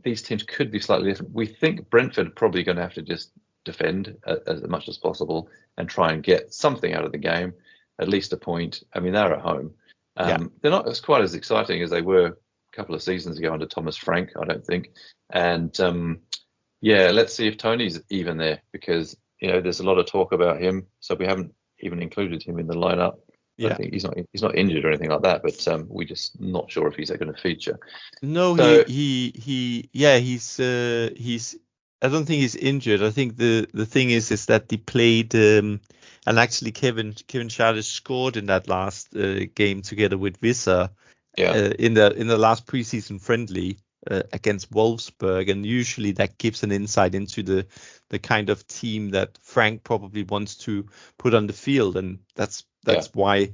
these teams could be slightly different. We think Brentford are probably going to have to just defend as much as possible and try and get something out of the game, at least a point. I mean, they're at home. They're not as quite as exciting as they were a couple of seasons ago under Thomas Frank, I don't think. And let's see if Tony's even there, because there's a lot of talk about him. So we haven't even included him in the lineup. I think he's not injured or anything like that, but we're just not sure if he's going to feature. No, so, he's. I don't think he's injured. I think the thing is that they played, and actually Kevin Charles scored in that last game together with Visser in the last preseason friendly against Wolfsburg, and usually that gives an insight into the kind of team that Frank probably wants to put on the field, and that's why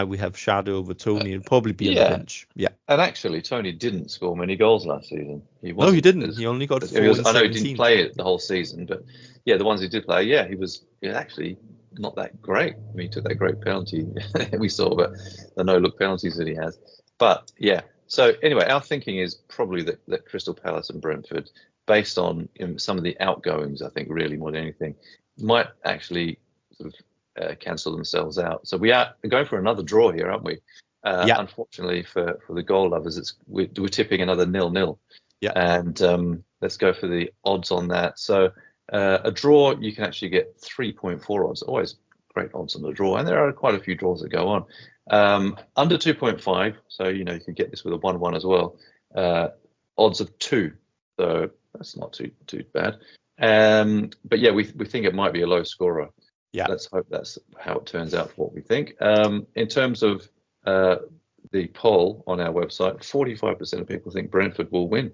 we have Shadow over Tony and probably be on the bench. Yeah. And actually, Tony didn't score many goals last season. He didn't. He only got 4 in 17. I know he didn't play it the whole season, but the ones he did play, he was actually not that great. I mean, he took that great penalty we saw, but the no-look penalties that he has. But so anyway, our thinking is probably that Crystal Palace and Brentford, based on some of the outgoings, I think really more than anything, might actually sort of cancel themselves out. So we are going for another draw here, aren't we? Unfortunately for the goal lovers, we're tipping another 0-0. And let's go for the odds on that. So a draw, you can actually get 3.4 odds. Always great odds on the draw, and there are quite a few draws that go on. Under 2.5, so you could get this with a 1-1 as well. Odds of 2, so that's not too bad. But we think it might be a low scorer. Let's hope that's how it turns out for what we think. In terms of the poll on our website, 45% of people think Brentford will win,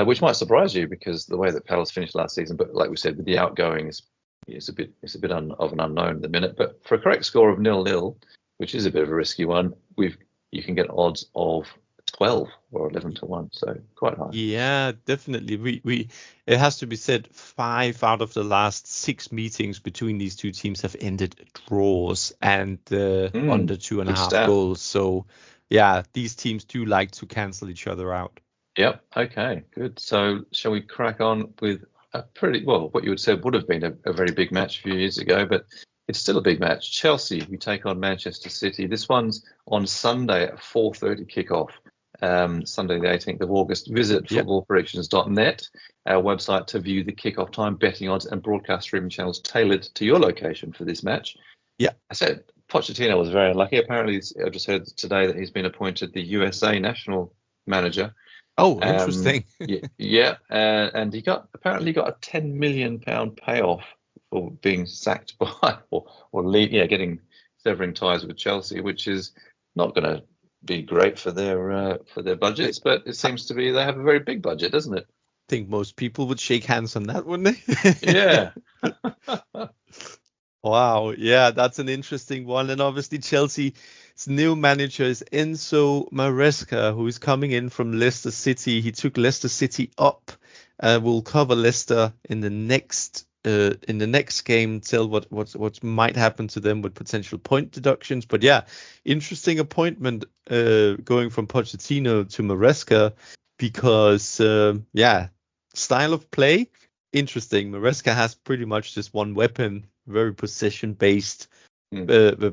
which might surprise you because the way that Palace finished last season. But like we said, with the outgoing, it's a bit of an unknown at the minute. But for a correct score of 0-0, which is a bit of a risky one, you can get odds of 12 or 11-1, so quite high. Yeah, definitely. It has to be said, 5 out of the last 6 meetings between these two teams have ended draws and under 2.5 goals. So these teams do like to cancel each other out. Yep. Okay, good. So shall we crack on with a pretty, what you would say would have been a very big match a few years ago, but it's still a big match. Chelsea, who take on Manchester City. This one's on Sunday at 4:30 kickoff. Sunday the 18th of August. Visit footballpredictions.net, our website, to view the kickoff time, betting odds and broadcast streaming channels tailored to your location for this match. I said Pochettino was very unlucky. Apparently, I just heard today that he's been appointed the USA national manager. Oh, interesting. And he apparently got a £10 million payoff for being sacked by or severing ties with Chelsea, which is not going to be great for their budgets, but it seems to be they have a very big budget, doesn't it? I think most people would shake hands on that, wouldn't they? Yeah. Wow. Yeah, that's an interesting one. And obviously Chelsea's new manager is Enzo Maresca, who is coming in from Leicester City. He took Leicester City up. We'll cover Leicester in the next game, tell what might happen to them with potential point deductions. But interesting appointment going from Pochettino to Maresca, because style of play, interesting. Maresca has pretty much just one weapon, very possession based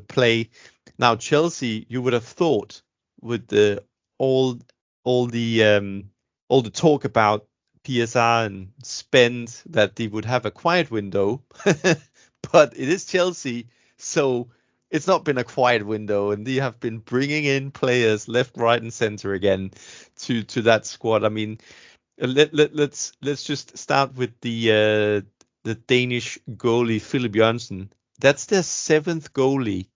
play. Now Chelsea, you would have thought with all the talk about PSR and spend that they would have a quiet window, but it is Chelsea, so it's not been a quiet window, and they have been bringing in players left, right, and center again to that squad. I mean, let's just start with the the Danish goalie Philip Jørgensen. That's their 7th goalie.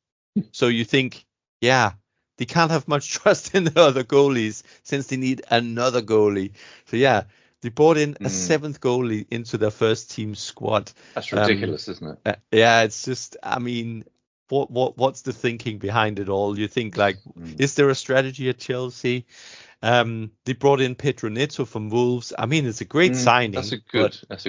So you think, yeah, they can't have much trust in the other goalies since they need another goalie. So yeah, they brought in a 7th goalie into their first team squad. That's ridiculous, isn't it? Yeah, it's just, I mean, what's the thinking behind it all? You think like, is there a strategy at Chelsea? They brought in Pedro Neto from Wolves. I mean, it's a great signing. That's a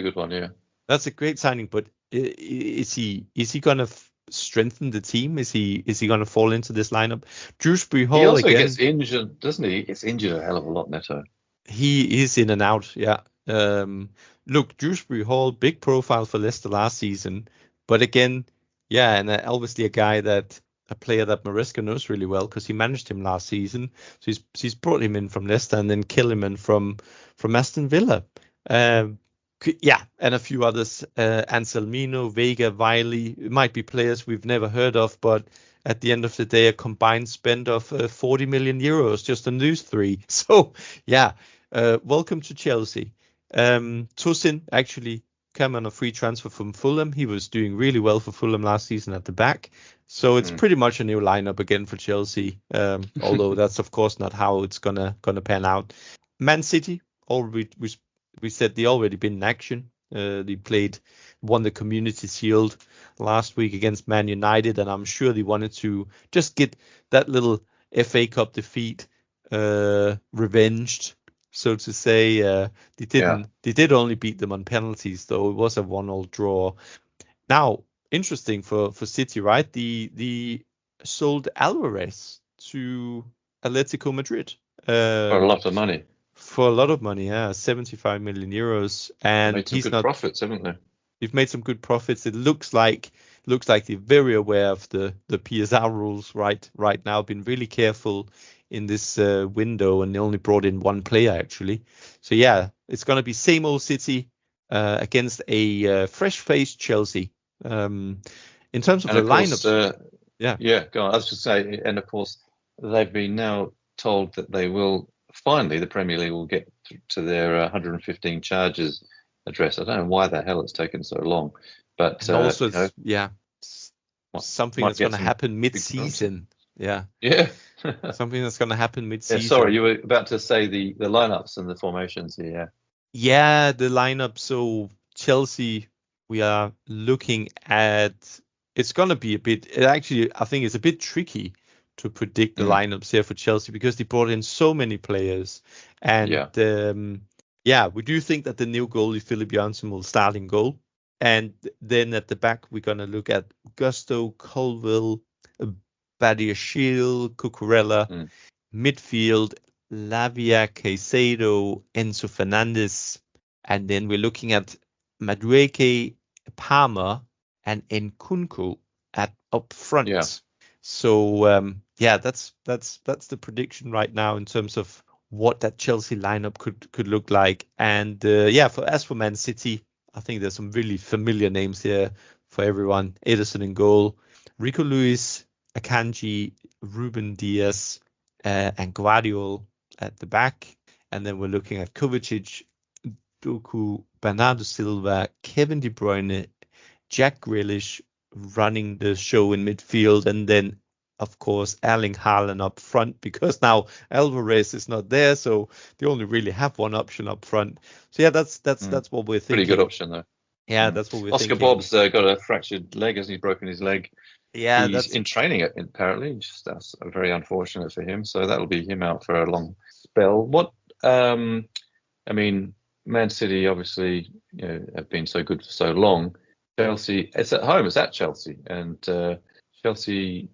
good one, yeah. That's a great signing, but is he going to strengthen the team? Is he going to fall into this lineup? Dewsbury Hall, he also again, gets injured, doesn't he? He gets injured a hell of a lot, Neto. He is in and out, yeah. Look, Dewsbury Hall, big profile for Leicester last season, but again, yeah, and obviously a player that Maresca knows really well because he managed him last season. So he's brought him in from Leicester and then Killiman from Aston Villa. Yeah, and a few others, Anselmino, Vega, Wiley, it might be players we've never heard of, but at the end of the day, a combined spend of 40 million euros just on these 3. So, yeah, welcome to Chelsea. Tosin actually came on a free transfer from Fulham. He was doing really well for Fulham last season at the back. So it's pretty much a new lineup again for Chelsea, although that's, of course, not how it's gonna pan out. Man City, we said they already been in action. They won the Community Shield last week against Man United, and I'm sure they wanted to just get that little FA Cup defeat revenged, so to say. They did only beat them on penalties, though it was a 1-1 draw. Now, interesting for City, right? The sold Alvarez to Atletico Madrid For a lot of money. For a lot of money, yeah, 75 million euros, and made some good profits, haven't they? They've made some good profits. It looks like they're very aware of the PSR rules right now. Been really careful in this window, and they only brought in 1 player actually. So yeah, it's going to be same old City against a fresh-faced Chelsea. In terms of the lineups, go on. I was just saying, and of course they've been now told that they will. Finally, the Premier League will get to their 115 charges address. I don't know why the hell it's taken so long, but also, something that's going to happen mid-season. Yeah, something that's going to happen mid-season. Yeah, sorry, you were about to say the lineups and the formations here. Yeah, the lineup. So Chelsea, we are looking at. It's going to be a bit. Actually, I think it's a bit tricky to predict the lineups here for Chelsea because they brought in so many players. And we do think that the new goalie, Philip Jørgensen, will start in goal. And then at the back, we're going to look at Gusto, Colville, Badiashile, Cucurella, midfield, Lavia, Caicedo, Enzo Fernandez. And then we're looking at Madueke, Palmer, and Nkunku up front. Yeah. So that's the prediction right now in terms of what that Chelsea lineup could look like. And as for Man City, I think there's some really familiar names here for everyone. Ederson in goal, Rico Lewis, Akanji, Ruben Diaz, and Guardiola at the back. And then we're looking at Kovacic, Doku, Bernardo Silva, Kevin De Bruyne, Jack Grealish running the show in midfield, and then of course Erling Haaland up front because now Alvarez is not there, so they only really have one option up front. So yeah, that's what we're thinking. Pretty good option though. Yeah, that's what we're thinking. Oscar Bob's got a fractured leg, hasn't he? Broken his leg. Yeah, he's in training apparently. That's very unfortunate for him. So that'll be him out for a long spell. Man City obviously have been so good for so long. Chelsea, it's at home. It's at Chelsea, and Chelsea,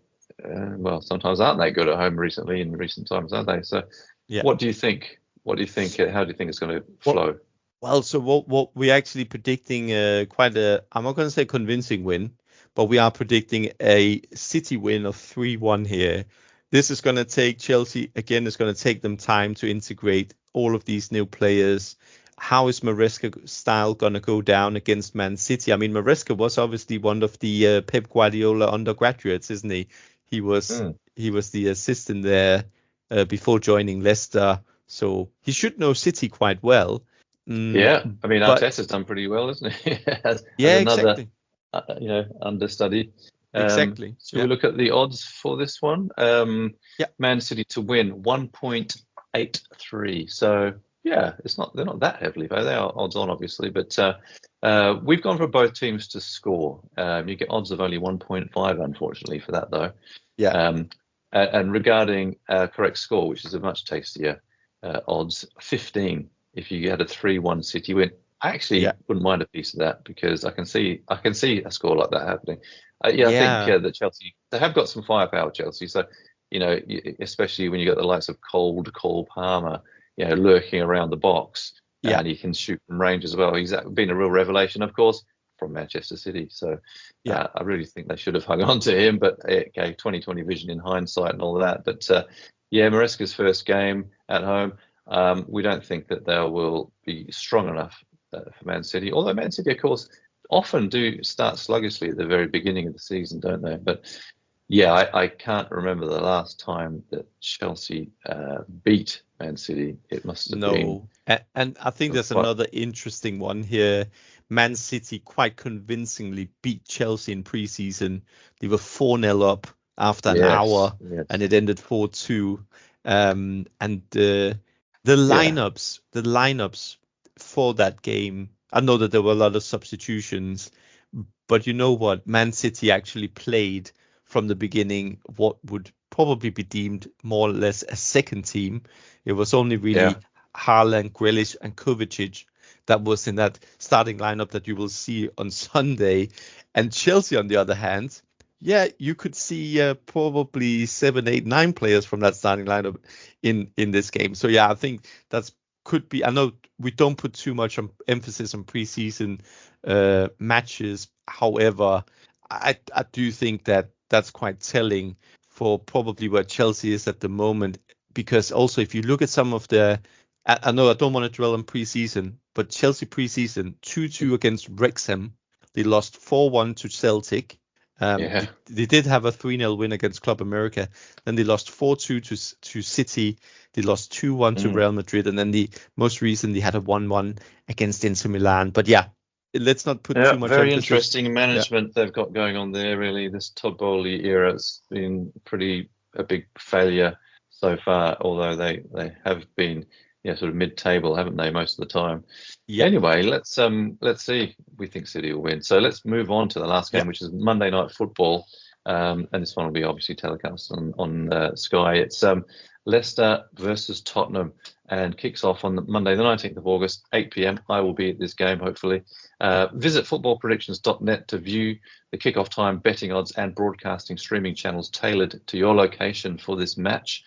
sometimes aren't they good at home recently in recent times, aren't they? So, what do you think? How do you think it's going to flow? Well, so what we're actually predicting I'm not going to say convincing win, but we are predicting a City win of 3-1 here. This is going to take Chelsea again. It's going to take them time to integrate all of these new players. How is Maresca's style going to go down against Man City? I mean, Maresca was obviously one of the Pep Guardiola undergraduates, isn't he? He was the assistant there before joining Leicester, so he should know City quite well. Yeah, I mean, But Arteta's done pretty well, isn't he? as yeah, another, exactly, understudy. exactly. Shall Yeah, we look at the odds for this one? yeah, Man City to win 1.83. So yeah, they're not that heavily, but they are odds on, obviously. But we've gone for both teams to score. You get odds of only 1.5, unfortunately, for that though. yeah, And regarding correct score, which is a much tastier odds, 15. If you had a 3-1 City win, I actually yeah, wouldn't mind a piece of that because I can see a score like that happening. I think yeah, that Chelsea, they have got some firepower, Chelsea. So especially when you got the likes of Cole Palmer, lurking around the box, yeah, and he can shoot from range as well. He's been a real revelation, of course, from Manchester City. So yeah. I really think they should have hung on to him, but okay, 2020 vision in hindsight and all of that. But Maresca's first game at home, we don't think that they will be strong enough for Man City. Although Man City, of course, often do start sluggishly at the very beginning of the season, don't they? But yeah, I can't remember the last time that Chelsea beat Man City. It must have been No, and I think there's quite. another interesting one here. Man City quite convincingly beat Chelsea in preseason. They were 4-0 up after an Yes, hour, yes, and it ended 4-2. And yeah, the lineups for that game. I know that there were a lot of substitutions, but you know what? Man City actually played from the beginning what would probably be deemed more or less a second team. It was only yeah. really Haaland, Grealish, and Kovacic that was in that starting lineup that you will see on Sunday. And Chelsea, on the other hand, yeah, you could see probably 7, 8, 9 players from that starting lineup in this game. So yeah, I think that's could be. I know we don't put too much emphasis on preseason matches. However, I do think that that's quite telling for probably where Chelsea is at the moment. Because also, if you look at some of I know I don't want to dwell on preseason, but Chelsea preseason 2-2 against Wrexham. They lost 4-1 to Celtic. Yeah. They did have a 3-0 win against Club America. Then they lost 4-2 to City. They lost 2-1 to Mm. Real Madrid. And then the most recent, they had a 1-1 against Inter Milan. But yeah, let's not put Yeah, too much very emphasis. interesting Yeah, management they've got going on there. Really, this Todd Bowley era has been a big failure so far. Although they have been, sort of mid-table, haven't they, most of the time? yeah, Anyway, let's see. We think City will win. So let's move on to the last yeah, game, which is Monday Night Football, and this one will be obviously telecast on Sky. It's Leicester versus Tottenham, and kicks off on Monday, the 19th of August, 8 p.m. I will be at this game, hopefully. Visit footballpredictions.net to view the kickoff time, betting odds, and broadcasting streaming channels tailored to your location for this match.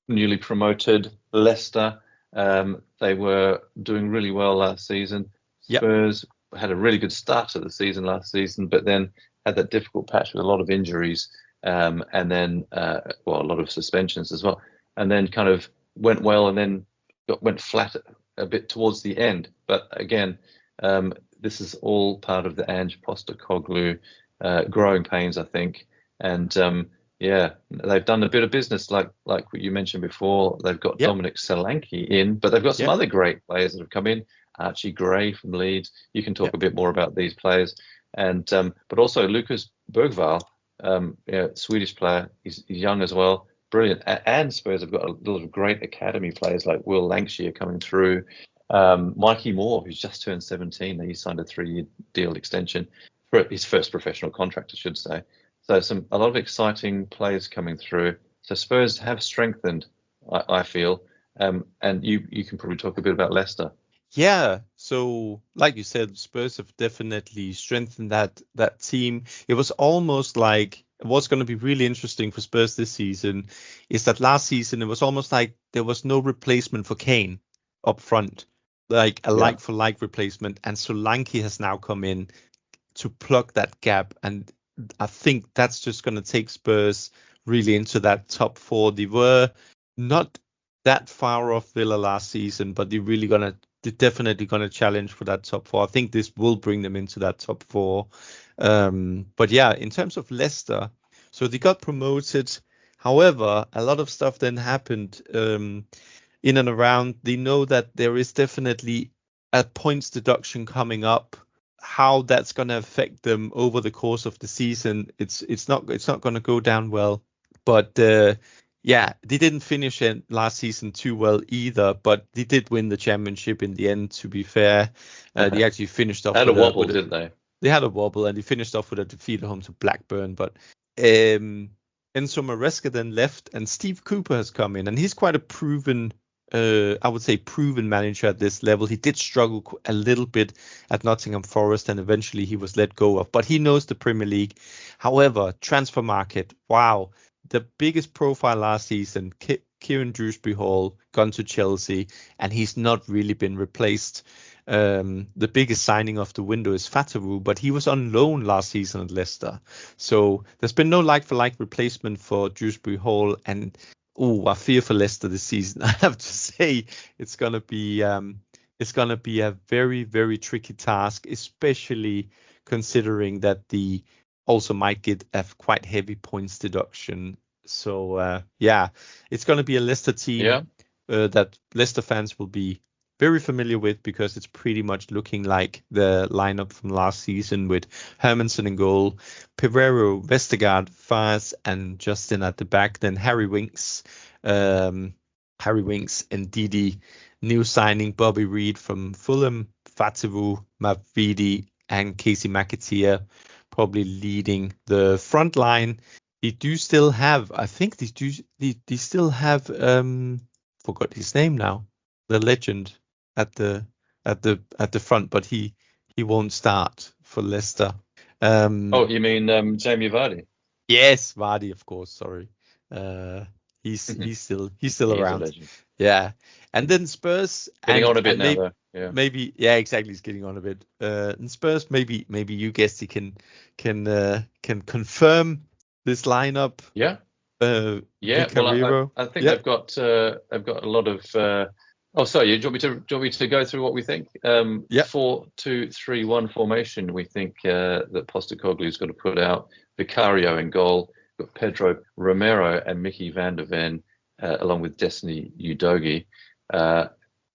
Newly promoted Leicester. They were doing really well last season. yeah, Spurs had a really good start to the season last season, but then had that difficult patch with a lot of injuries, and then a lot of suspensions as well, and then kind of went well, and then went flat a bit towards the end. But again, this is all part of the Ange Postecoglou growing pains, I think, and yeah, they've done a bit of business, like what you mentioned before. They've got yeah, Dominic Solanke in, but they've got some yeah, other great players that have come in. Archie Gray from Leeds. You can yeah, talk a bit more about these players, and but also Lucas Bergvall, Swedish player. He's young as well, brilliant. And Spurs have got a lot of great academy players like Will Lancashire coming through. Mikey Moore, who's just turned 17, he signed a 3-year deal extension for his first professional contract, I should say. So a lot of exciting players coming through. So Spurs have strengthened, I feel. And you can probably talk a bit about Leicester. yeah. So, like you said, Spurs have definitely strengthened that team. It was almost like what's going to be really interesting for Spurs this season is that last season it was almost like there was no replacement for Kane up front, like a Yeah. like for like replacement. And Solanke has now come in to plug that gap, and I think that's just going to take Spurs really into that top four. They were not that far off Villa last season, but they're definitely gonna challenge for that top four. I think this will bring them into that top four. But yeah, in terms of Leicester, so they got promoted. However, a lot of stuff then happened in and around. They know that there is definitely a points deduction coming up. How that's going to affect them over the course of the season, it's not going to go down well. But yeah, they didn't finish it last season too well either. But they did win the championship in the end. To be fair, they actually finished off Had with a wobble, didn't they? They had a wobble, and they finished off with a defeat at home to Blackburn. But Enzo Maresca then left, and Steve Cooper has come in, and he's quite a proven, I would say, proven manager at this level. He did struggle a little bit at Nottingham Forest, and eventually he was let go of. But he knows the Premier League. However, transfer market, wow, the biggest profile last season, Kieran Dewsbury-Hall, gone to Chelsea, and he's not really been replaced. The biggest signing of the window is Fatawu, but he was on loan last season at Leicester. So there's been no like-for-like replacement for Dewsbury-Hall, and I fear for Leicester this season. I have to say it's gonna be a very, very tricky task, especially considering that the also might get a quite heavy points deduction. So yeah, it's gonna be a Leicester team that Leicester fans will be very familiar with, because it's pretty much looking like the lineup from last season, with Hermansen in goal, Pereiro, Vestergaard, Faz, and Justin at the back. Then Harry Winks, and Didi. New signing Bobby Reed from Fulham, Fatawu, Mavidi, and Casey McAteer probably leading the front line. They do still have, I think they still have, forgot his name now, the legend at the front, but he won't start for Leicester. You mean Jamie Vardy? Yes, Vardy, of course. Sorry, he's still around. Yeah, and then Spurs getting on a bit now, though. Yeah, maybe. Yeah, exactly. He's getting on a bit. And Spurs, maybe you guessed he can confirm this lineup. Yeah. Yeah. Well, I think they've got a lot of. Sorry. Do you want me to go through what we think? 4-2-3-1 formation. We think that Postecoglou's got to put out Vicario in goal. We've got Pedro Romero and Mickey van der Ven, along with Destiny Udogie.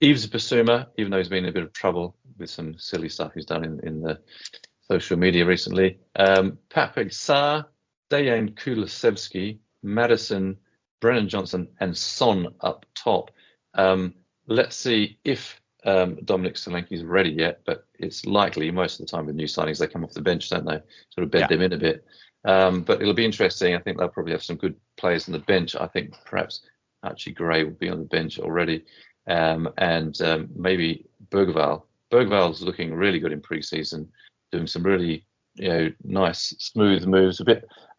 Yves Bissouma, even though he's been in a bit of trouble with some silly stuff he's done in the social media recently. Patrick Sarr, Dejan Kulusevski, Madison, Brennan Johnson, and Son up top. Let's see if Dominic Solanke's ready yet, but it's likely most of the time with new signings they come off the bench, don't they? Sort of bed them in a bit. But it'll be interesting. I think they'll probably have some good players on the bench. I think perhaps Archie Gray will be on the bench already, and maybe Bergvall. Bergvall's looking really good in pre-season, doing some really nice smooth moves. A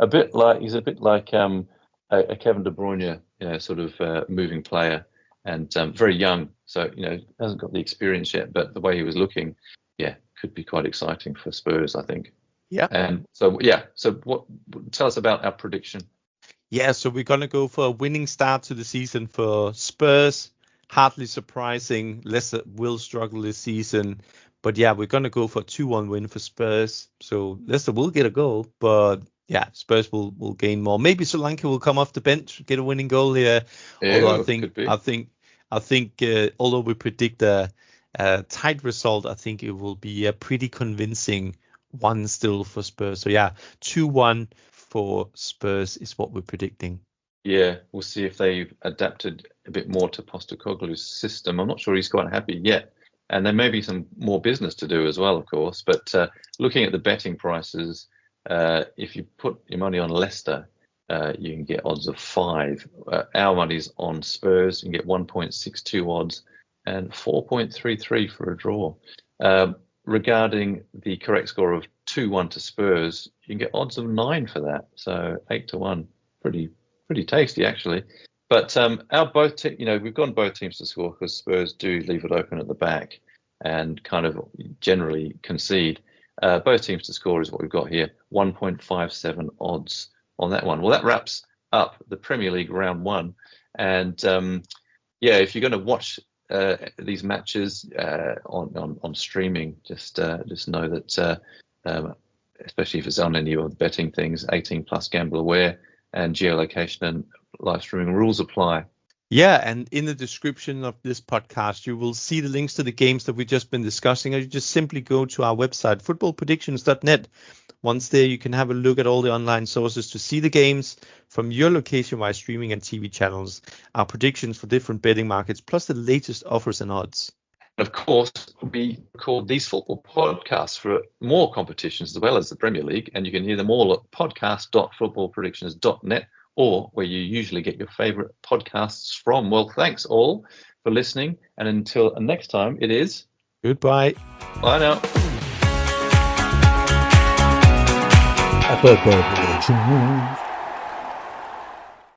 bit like a Kevin De Bruyne, sort of moving player. And very young, so hasn't got the experience yet. But the way he was looking, could be quite exciting for Spurs, I think. Yeah. And so what? Tell us about our prediction. Yeah, so we're gonna go for a winning start to the season for Spurs. Hardly surprising. Leicester will struggle this season, but yeah, we're gonna go for a 2-1 win for Spurs. So Leicester will get a goal, but yeah, Spurs will gain more. Maybe Solanke will come off the bench, get a winning goal here. Although I think although we predict a tight result, I think it will be a pretty convincing one still for Spurs. So yeah, 2-1 for Spurs is what we're predicting. Yeah, we'll see if they've adapted a bit more to Postecoglou's system. I'm not sure he's quite happy yet. And there may be some more business to do as well, of course. But looking at the betting prices, if you put your money on Leicester, you can get odds of 5. Our money's on Spurs. You can get 1.62 odds and 4.33 for a draw. Regarding the correct score of 2-1 to Spurs, you can get odds of 9 for that. So 8-1, pretty tasty actually. But we've gone both teams to score because Spurs do leave it open at the back and kind of generally concede. Both teams to score is what we've got here. 1.57 odds on that one. Well, that wraps up the Premier League round 1. And if you're going to watch these matches on streaming, just know that, especially if it's on any of the betting things, 18+ gamble aware, and geolocation and live streaming rules apply. Yeah, and in the description of this podcast, you will see the links to the games that we've just been discussing. Or you just simply go to our website, footballpredictions.net. Once there, you can have a look at all the online sources to see the games from your location via streaming and TV channels, our predictions for different betting markets, plus the latest offers and odds. Of course, we record these football podcasts for more competitions as well as the Premier League, and you can hear them all at podcast.footballpredictions.net or where you usually get your favourite podcasts from. Well, thanks all for listening, and until next time, it is Goodbye. bye now. I thought predictions.